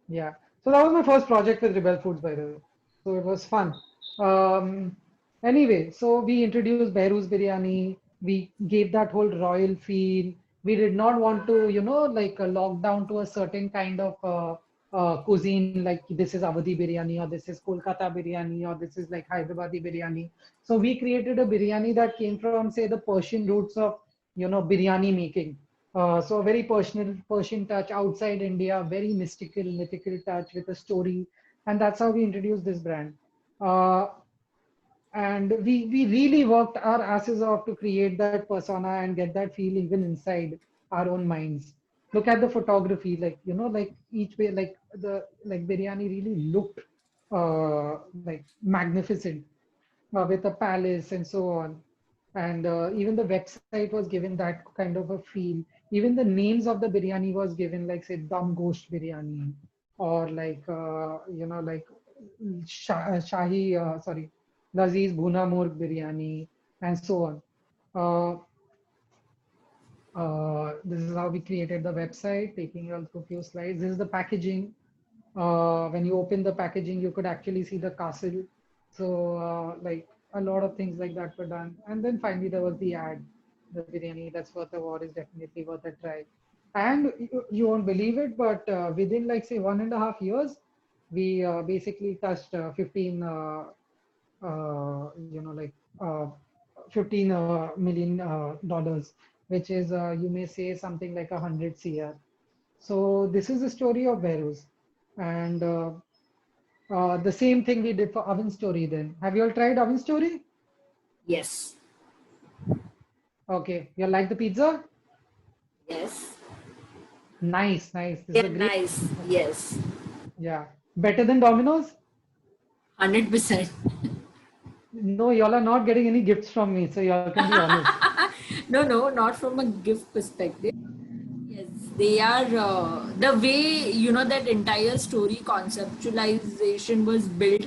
Yeah. So that was my first project with Rebel Foods, by the way. So it was fun. Um, anyway, so we introduced Behrouz Biryani. We gave that whole royal feel. We did not want to, like lock down to a certain kind of cuisine, like this is Awadhi biryani, or this is Kolkata biryani, or this is like Hyderabadi biryani. So we created a biryani that came from, say, the Persian roots of, biryani making. So a very personal Persian touch outside India, very mystical, mythical touch with a story, and that's how we introduced this brand. Uh, and we really worked our asses off to create that persona and get that feel even inside our own minds. Look at the photography, like like each way, like the like biryani really looked like magnificent, with a palace and so on. And even the website was given that kind of a feel. Even the names of the biryani was given, like say Dum Gosht Biryani, or like like Shahi, sorry, Laziz Bhuna Murg Biryani, and so on. Uh, this is how we created the website. Taking you all through a few slides. This is the packaging. When you open the packaging, you could actually see the castle. So, like a lot of things like that were done. And then finally, there was the ad, the biryani. That's worth a war, is definitely worth a try. And you won't believe it, but within like say 1.5 years, we basically touched 15, like 15 million dollars, which is you may say something like 100 CR. So this is the story of Beirut. And the same thing we did for Oven Story then. Have you all tried Oven Story? Yes. Okay. You all like the pizza? Yes. Nice, nice. This is a Yeah, great. nice. Yes. Yeah. Better than Domino's? 100%. No, y'all are not getting any gifts from me, so y'all can be honest. No, not from a gift perspective. Yes, they are the way that entire story conceptualization was built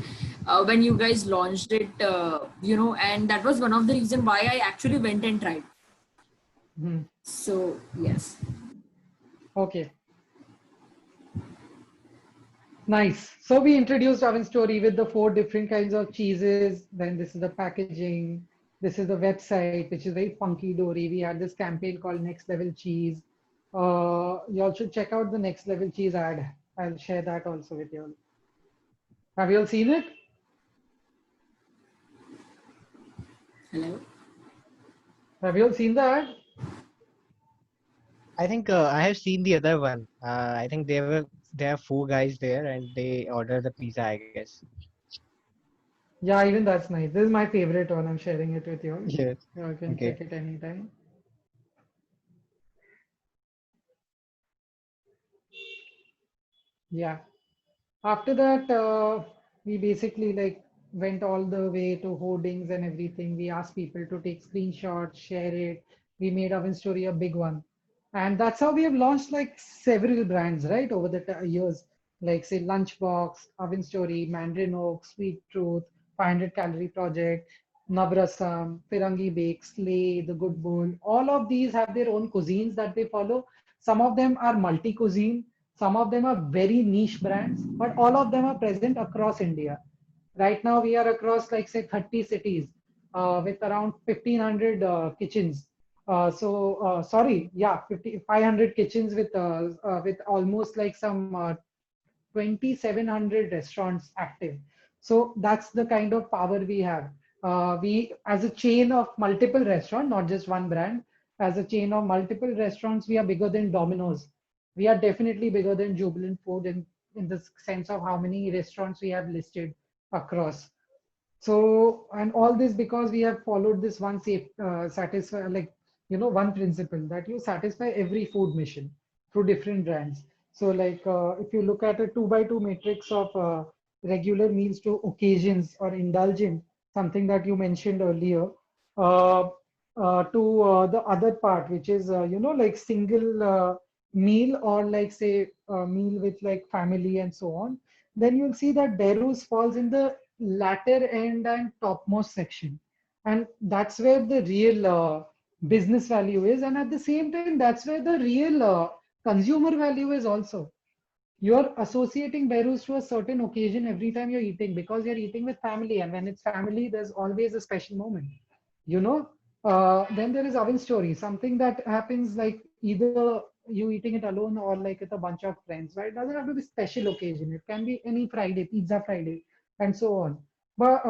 when you guys launched it, and that was one of the reason why I actually went and tried. Hmm. So yes. Okay. Nice. So we introduced Oven Story with the 4 different kinds of cheeses. Then this is the packaging. This is the website, which is very funky dory. We had this campaign called Next Level Cheese. You all should check out the Next Level Cheese ad. I'll share that also with you all. Have you all seen it? Hello. Have you all seen the ad? I think I have seen the other one. I think there are 4 guys there and they order the pizza, I guess. Yeah, even that's nice. This is my favorite one. I'm sharing it with you all. Yes. You can Okay. check it anytime. Yeah. After that, we basically like went all the way to hoardings and everything. We asked people to take screenshots, share it. We made Oven Story a big one. And that's how we have launched like several brands, right, over the years. Like say Lunchbox, Oven Story, Mandarin Oak, Sweet Truth, 500 Calorie Project, Navrasam, Firangi Bake, Slay, The Good Bowl. All of these have their own cuisines that they follow. Some of them are multi-cuisine. Some of them are very niche brands, but all of them are present across India. Right now, we are across like say 30 cities with around 1,500 kitchens. Sorry, yeah, 500 kitchens with almost like some 2,700 restaurants active. So that's the kind of power we have. We, as a chain of multiple restaurants, not just one brand, as a chain of multiple restaurants, we are bigger than Domino's. We are definitely bigger than Jubilant Food in the sense of how many restaurants we have listed across. So, and all this because we have followed this one safe, satisfy, like, one principle that you satisfy every food mission through different brands. So, like, if you look at a 2 by 2 matrix of regular meals to occasions or indulgent, something that you mentioned earlier, uh, to the other part, which is, like single meal or like say meal with like family and so on, then you'll see that Beirut falls in the latter end and topmost section. And that's where the real business value is. And at the same time, that's where the real consumer value is also. You're associating Beirut to a certain occasion every time you're eating because you're eating with family. And when it's family, there's always a special moment. You know, then there is Oven Story, something that happens like either you eating it alone or like with a bunch of friends, right? It doesn't have to be special occasion. It can be any Friday, Pizza Friday, and so on. But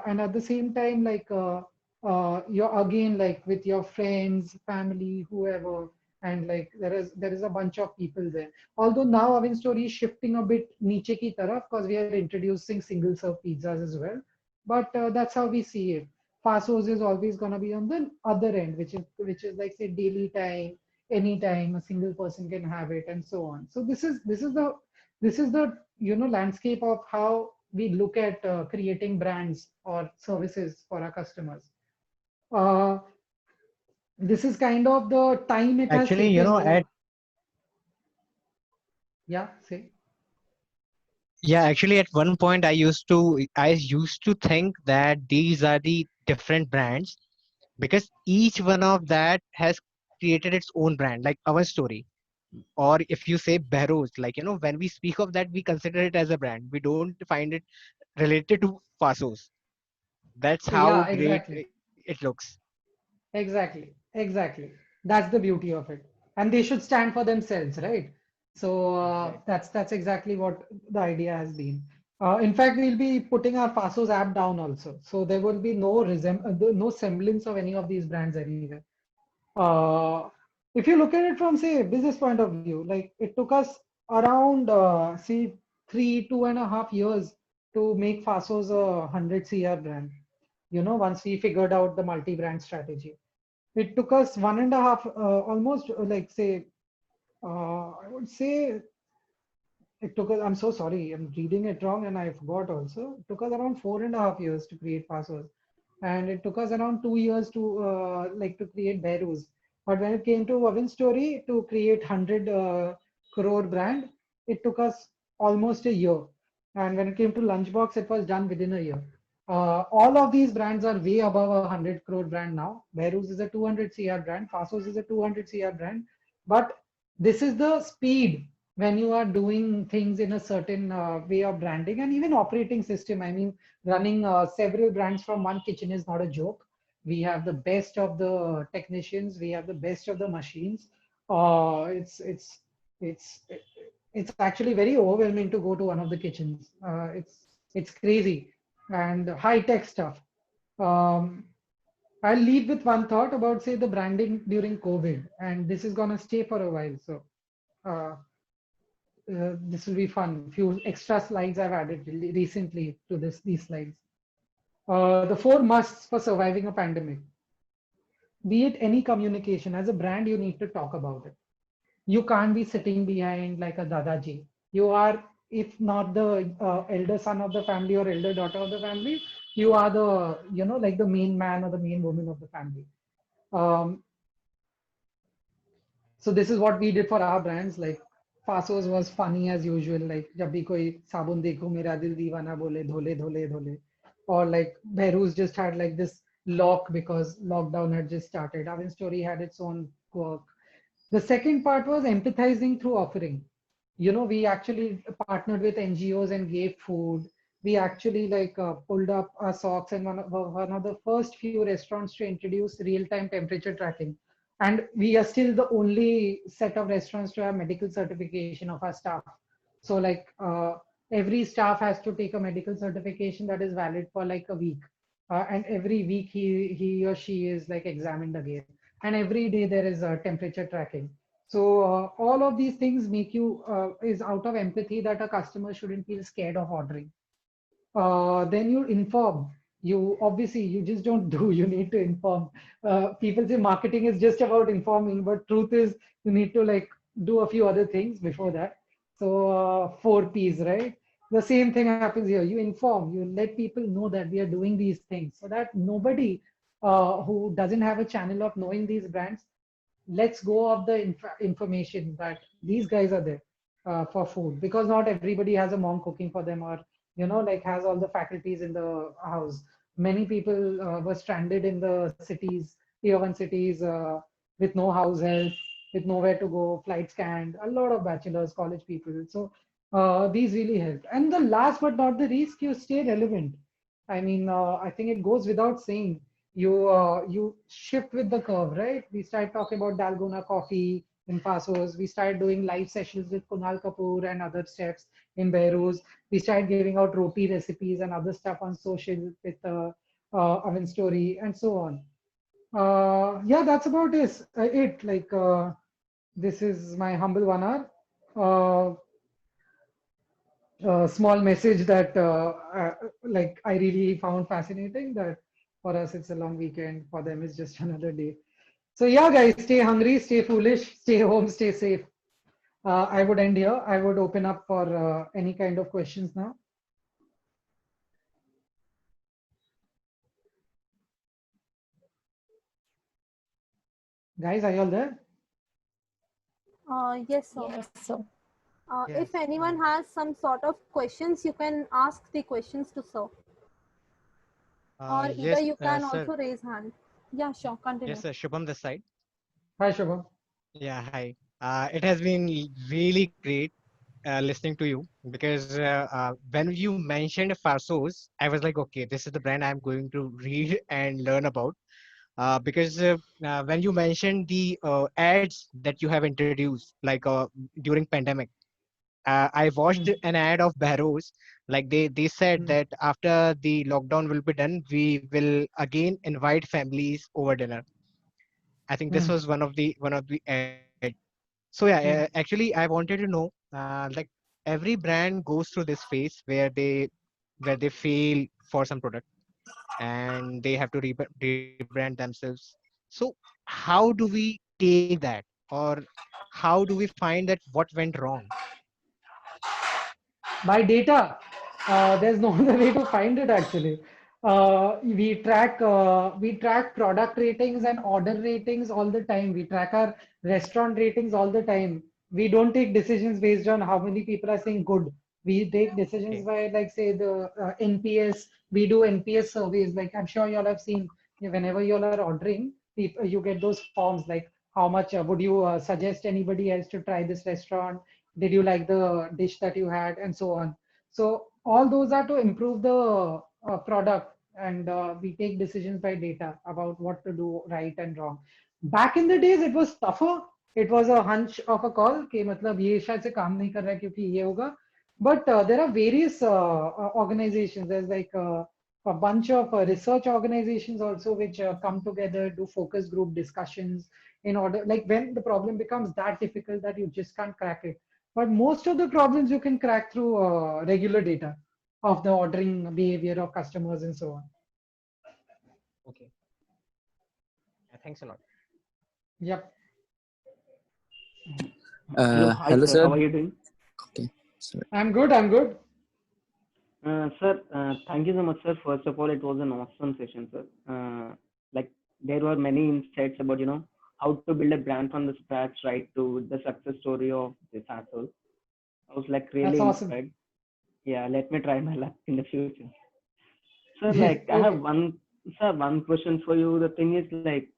and at the same time, like you're again like with your friends, family, whoever, and like there is a bunch of people there. Although now Oven Story is shifting a bit niche ki taraf because we are introducing single serve pizzas as well. but that's how we see it. Fasos is always going to be on the other end, which is like say daily time, anytime a single person can have it, and so on. So this is the landscape of how we look at creating brands or services for our customers. Uh, this is kind of the time it has Actually, taken. at Yeah, say. yeah, actually, at one point I used to think that these are the different brands because each one of that has created its own brand, like our story. Or if you say Behrouz, like when we speak of that, we consider it as a brand. We don't find it related to Fasos. That's how Yeah, great exactly. it looks. Exactly, exactly. That's the beauty of it. And they should stand for themselves, right? So that's exactly what the idea has been. In fact, we'll be putting our Fasos app down also. So there will be no semblance of any of these brands anywhere. Uh, if you look at it from say business point of view, like it took us around see 2.5 years to make Fasos a 100 CR brand. Once we figured out the multi-brand strategy. It took us 1.5, almost like say, I would say it took us, I'm so sorry, I'm reading it wrong and I forgot also. It took us around 4.5 years to create Pasos. And it took us around 2 years to create Beirut. But when it came to Wavin Story to create 100 crore brand, it took us almost a year. And when it came to Lunchbox, it was done within a year. All of these brands are way above a 100 crore brand now. Beirut is a 200 CR brand. Fasos is a 200 CR brand. But this is the speed when you are doing things in a certain way of branding and even operating system. I mean, running several brands from one kitchen is not a joke. We have the best of the technicians. We have the best of the machines. Uh, it's it's it's it's actually very overwhelming to go to one of the kitchens. It's crazy and high tech stuff. Um, I'll leave with one thought about say the branding during COVID, and this is gonna stay for a while. So. Uh, this will be fun. Few extra slides I've added recently to these slides. The four musts for surviving a pandemic. Be it any communication, as a brand, you need to talk about it. You can't be sitting behind like a dadaji. You are, if not the elder son of the family or elder daughter of the family, you are like the main man or the main woman of the family. Um, So this is what we did for our brands. Like Fasos was funny as usual. Like जब भी कोई साबुन देखो मेरा दिल दीवाना बोले धोले धोले धोले. Or like Behrooz just had like this lock because lockdown had just started. Our story had its own quirk. The second part was empathizing through offering. We actually partnered with NGOs and gave food. We actually like pulled up our socks and one of the first few restaurants to introduce real-time temperature tracking. And we are still the only set of restaurants to have medical certification of our staff. So like every staff has to take a medical certification that is valid for like a week. And every week he or she is like examined again. And every day there is a temperature tracking. So all of these things make you is out of empathy that a customer shouldn't feel scared of ordering. Then you inform. You obviously you just don't do. You need to inform. People say marketing is just about informing, but truth is you need to like do a few other things before that. So four P's, right? The same thing happens here. You inform. You let people know that we are doing these things, so that nobody who doesn't have a channel of knowing these brands let's go of the information that these guys are there for food because not everybody has a mom cooking for them or like has all the faculties in the house. Many people were stranded in the cities, tier one cities, with no house help, with nowhere to go, flights canned, a lot of bachelors, college people. So these really helped. And the last but not the least, you stay relevant. I mean, I think it goes without saying you shift with the curve, right? We started talking about Dalgona coffee in Pasos. We started doing live sessions with Kunal Kapoor and other chefs in Beirut. We started giving out roti recipes and other stuff on social with Oven Story and so on. Yeah, that's about it. Like this is my humble 1 hour. small message that like I really found fascinating, that for us it's a long weekend, for them it's just another day. So yeah, guys, stay hungry, stay foolish, stay home, stay safe. I would end here. I would open up for any kind of questions now. Guys, are you all there? Yes, sir. Yes, so If Yes. anyone has some sort of questions, you can ask the questions to sir, or either Yes, you can sir. also raise hand. Yeah, sure. Yes, Continue. sir. Shubham this side. Hi, Shubham. Yeah, hi. It has been really great listening to you because when you mentioned Farsos, I was like, okay, this is the brand I'm going to read and learn about. Because when you mentioned the ads that you have introduced, like during pandemic, I watched Hmm. an ad of Barrows. Like they said Hmm. that after the lockdown will be done, we will again invite families over dinner. I think this Hmm. was one of the ad. So yeah, Hmm. actually, I wanted to know, like every brand goes through this phase where they fail for some product and they have to rebrand themselves. So how do we take that, or how do we find that what went wrong? By data, there's no other way to find it actually. We track product ratings and order ratings all the time. We track our restaurant ratings all the time. We don't take decisions based on how many people are saying good. We take decisions Okay. by, like, say, the NPS. We do NPS surveys. Like, I'm sure you all have seen, whenever you all are ordering, people, you get those forms like how much would you suggest anybody else to try this restaurant? Did you like the dish that you had, and so on. So all those are to improve the product, and we take decisions by data about what to do right and wrong. Back in the days it was tougher. It was a hunch of a call कि मतलब ये शायद से काम नहीं कर रहा है क्योंकि ये होगा. But there are various organizations. There's like a bunch of research organizations also which come together, do focus group discussions in order, like, when the problem becomes that difficult that you just can't crack it. But most of the problems you can crack through regular data of the ordering behavior of customers and so on. Okay. Yeah, thanks a lot. Yep. Hello, hi Hello, sir. sir. How are you doing? Okay. So, I'm good. I'm good. Sir, thank you so much, sir. First of all, it was an awesome session, sir. Like there were many insights about how to build a brand from the scratch, right, to the success story of this asshole. I was like That's really awesome. inspired. Yeah, let me try my luck in the future. Sir, like I have Okay. one question for you. The thing is like,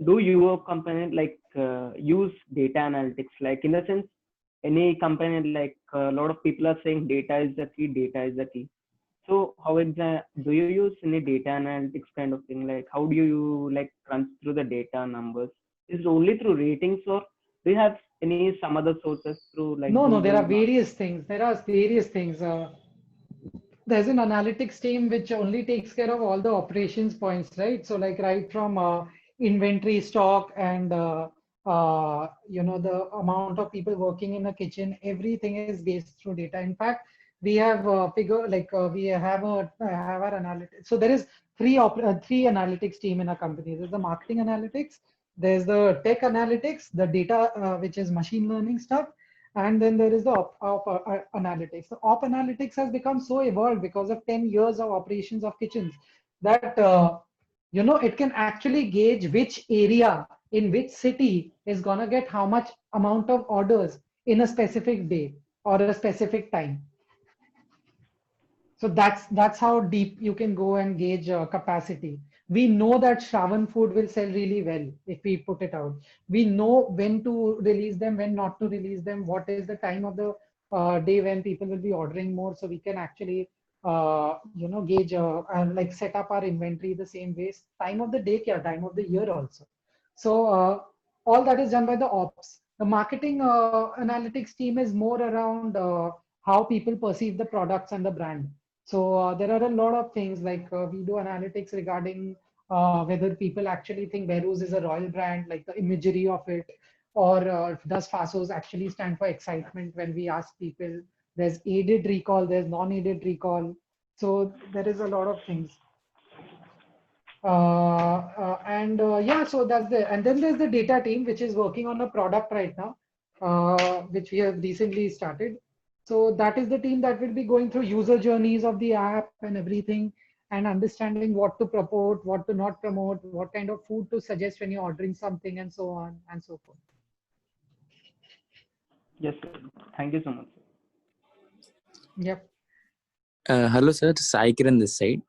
do your company like use data analytics? Like in the sense, any company, like a lot of people are saying data is the key, data is the key. So how do you use any data analytics kind of thing? Like how do you like crunch through the data numbers? Is it only through ratings, or do you have any some other sources through like No, no, there Google, are various things. There are various things. There's an analytics team which only takes care of all the operations points, right? So, like, right from inventory, stock, and the amount of people working in a kitchen, everything is based through data. In fact, we have we have our analytics. So there is three analytics team in our company. There's the marketing analytics, there's the tech analytics, the data which is machine learning stuff, and then there is the op analytics. The op analytics has become so evolved because of 10 years of operations of kitchens that it can actually gauge which area in which city is gonna get how much amount of orders in a specific day or a specific time. So that's how deep you can go and gauge capacity. We know that Shravan food will sell really well if we put it out. We know when to release them, when not to release them, what is the time of the day when people will be ordering more. So we can actually, gauge and like set up our inventory the same way. Time of the day, kya, time of the year also. So all that is done by the ops. The marketing analytics team is more around how people perceive the products and the brand. So there are a lot of things like we do analytics regarding whether people actually think Beirut is a royal brand, like the imagery of it, or does Fasos actually stand for excitement when we ask people There's aided recall, there's non-aided recall. So there is a lot of things. Yeah, so that's the, and then there's the data team, which is working on a product right now, which we have recently started. So that is the team that will be going through user journeys of the app and everything, and understanding what to promote, what to not promote, what kind of food to suggest when you're ordering something, and so on and so forth. Yes, sir. Thank you so much. Yep, Hello, sir. Sai Kiran this side.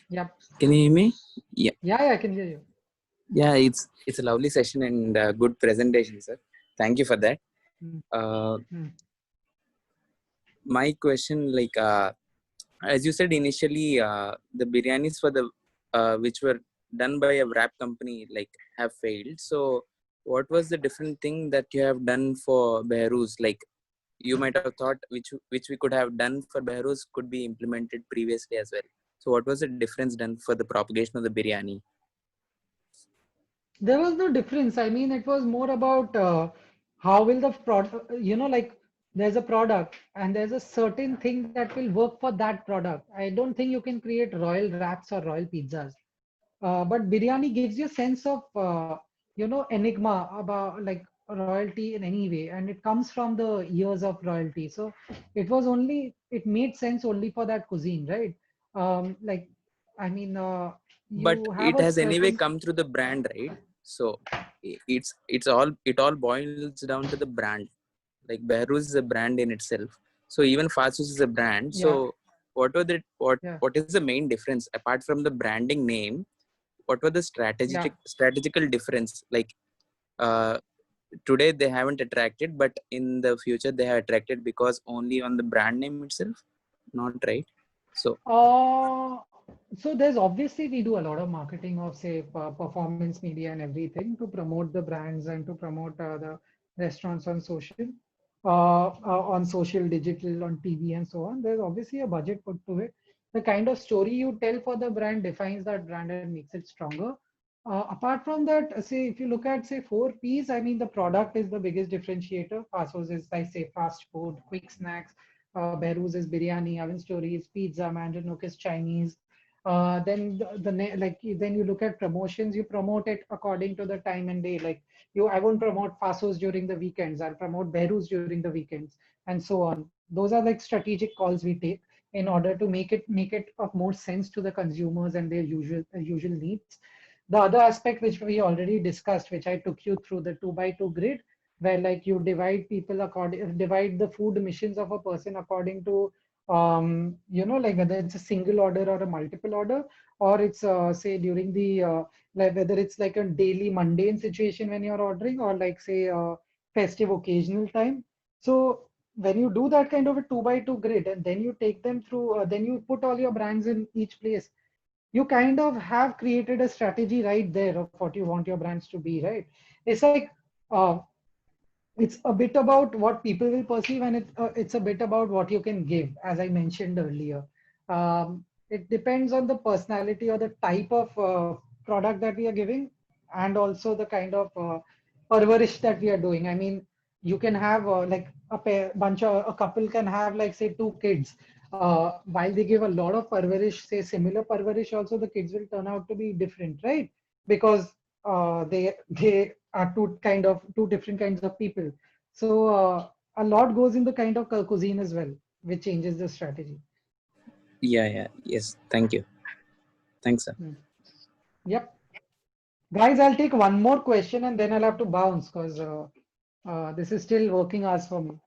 yep. Can you hear me? Yeah, Yeah, I can hear you. yeah. It's a lovely session and good presentation, sir. Thank you for that. Hmm. Uh, Hmm. my question, like, as you said initially, the biryanis for the which were done by a wrap company like have failed. So, what was the different thing that you have done for Behrooz? Like, you might have thought which we could have done for Behrooz could be implemented previously as well. So, what was the difference done for the propagation of the biryani? There was no difference. I mean, it was more about how will the product, like there's a product and there's a certain thing that will work for that product. I don't think you can create royal wraps or royal pizzas. But biryani gives you a sense of, enigma about like royalty in any way. And it comes from the years of royalty. So it made sense only for that cuisine, right? Like, I mean, But you have it a has anyway certain, come through the brand, right? So it all boils down to the brand. Like Behrooz is a brand in itself. So even Fastfood is a brand. yeah, So what were the what yeah. what is the main difference apart from the branding name? What were the Yeah. strategical difference? Like uh, today they haven't attracted, but in the future they have attracted because only on the brand name itself, not right. So Uh, so there's obviously we do a lot of marketing of say performance media and everything to promote the brands and to promote the restaurants on social, digital, on TV and so on. There's obviously a budget put to it. The kind of story you tell for the brand defines that brand and makes it stronger. Apart from that, say if you look at say four P's, I mean the product is the biggest differentiator. Fastfood is like say fast food, quick snacks. Behrooz is biryani, Oven Story is pizza, Mandarin Nook is Chinese. Then you look at promotions. You promote it according to the time and day. Like I won't promote Fasos during the weekends. I'll promote Behrooz during the weekends, and so on. Those are like strategic calls we take in order to make it of more sense to the consumers and their usual needs. The other aspect which we already discussed, which I took you through, the 2x2 grid, where like you divide the food missions of a person according to like whether it's a single order or a multiple order, or it's say during the like whether it's like a daily mundane situation when you're ordering, or like say festive occasional time. So when you do that kind of a 2x2 grid and then you take them through, then you put all your brands in each place, you kind of have created a strategy right there of what you want your brands to be, right? It's like uh, it's a bit about what people will perceive, and it's a bit about what you can give, as I mentioned earlier. It depends on the personality or the type of product that we are giving, and also the kind of parvarish that we are doing. I mean, you can have like a couple can have like say two kids. While they give a lot of parvarish, say similar parvarish, also the kids will turn out to be different, right? Because they are two different kinds of people. So a lot goes in the kind of cuisine as well, which changes the strategy. yeah, yes. Thank you. Thanks, sir. Yep. Guys, I'll take one more question and then I'll have to bounce because this is still working hours for me.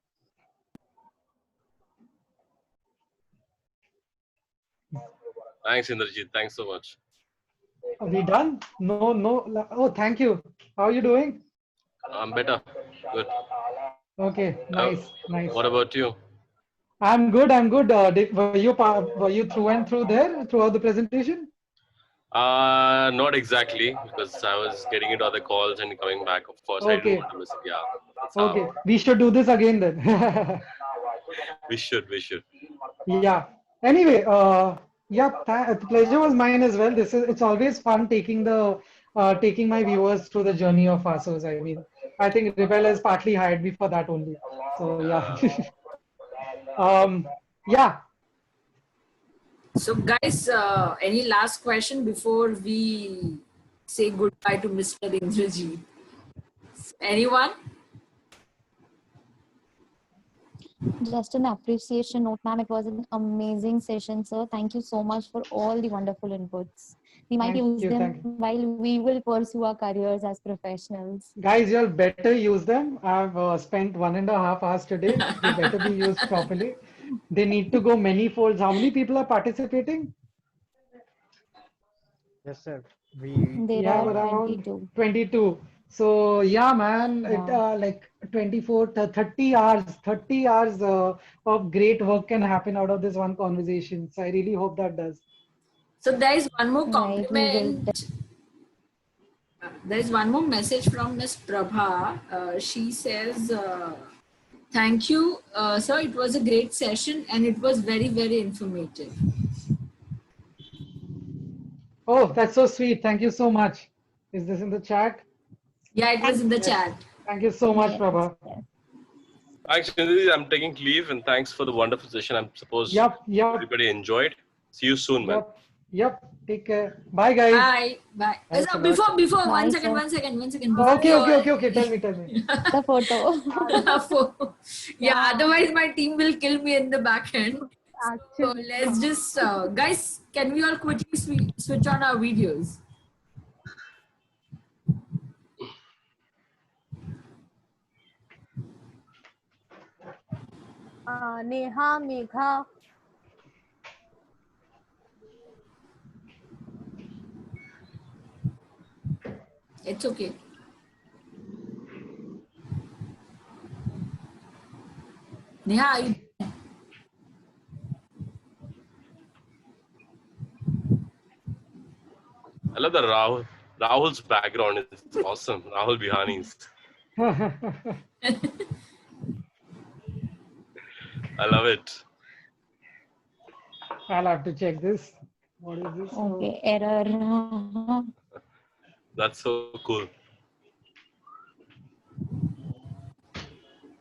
Thanks, Indrajit. Thanks so much. Are we done? No, no. Oh, thank you. How are you doing? I'm better. Good. Okay, nice, nice. What about you? I'm good. I'm good. Were you through and through there throughout the presentation? Not exactly because I was getting into other calls and coming back. Of course, I didn't Okay. want to miss it. Yeah, that's Okay. how. We should do this again then. We should. We should. Yeah. Anyway, yeah, the pleasure was mine as well. It's always fun taking my viewers through the journey of Fasos. I mean, I think Rebel has partly hired me for that only. So yeah. Yeah. So, guys, any last question before we say goodbye to Mr. Indrajit? Anyone? Just an appreciation note, ma'am. It was an amazing session, sir. Thank you so much for all the wonderful inputs. We might Thank use you. them Thank you. while we will pursue our careers as professionals. Guys, you'll better use them. I've spent 1.5 hours today. They better be used properly. They need to go many folds. How many people are participating? Yes, sir. We There have are around 22. 22. So yeah, man, it Wow. like 24 to 30 hours of great work can happen out of this one conversation. So I really hope that does. So, there is one more Right. We will. compliment. There is one more message from Miss Prabha. She says, thank you, sir. It was a great session and it was very, very informative. Oh, that's so sweet. Thank you so much. Is this in the chat? Yeah, it was in the Yes. chat. Thank you so much, Yes. Prabha. Thanks, Indrajit. I'm taking leave, and thanks for the wonderful session. I'm supposed Yep. everybody enjoyed. See you soon, man. Yep. Take care. Bye, guys. Bye. Bye. Thanks a lot, Before, Bye, one second. Before Okay. Tell me. The photo. Yeah, otherwise my team will kill me in the back end. So Actually, let's just, guys, can we all quickly switch on our videos? Neha, Megha, It's okay. Neha, are you I love the Rahul's background. It's awesome. Rahul Bihani's. I love it. I'll have to check this. What is this? Okay. Error. That's so cool.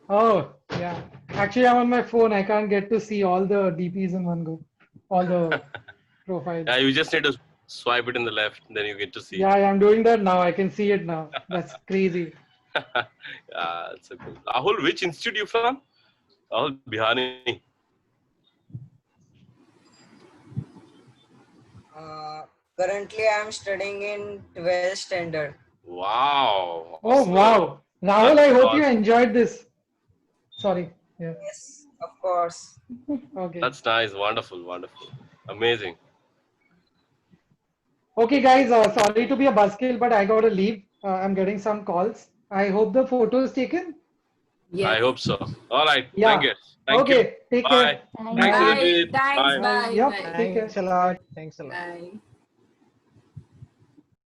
Oh, yeah. Actually, I'm on my phone. I can't get to see all the DPs in one go. All the profiles. Yeah, you just need to swipe it in the left, then you get to see. Yeah, I'm doing that now. I can see it now. That's crazy. Yeah, it's so cool. Rahul, which institute you from? Rahul Bihani. Currently, I'm studying in 12th standard. Wow. Oh, awesome. wow. Rahul, I That's hope you awesome. enjoyed this. Sorry. Yeah. Yes, of course. Okay. That's nice. Wonderful. Amazing. Okay, guys. Sorry to be a buzzkill, but I gotta leave. I'm getting some calls. I hope the photo is taken. I hope so. All right. Yeah. Thank you. Thank you. Okay. Take Bye. care. Thanks, Bye. Indrajit. Thanks. Bye. Bye. Yep. Bye. Take care. Thanks a lot. Thanks a lot. Bye.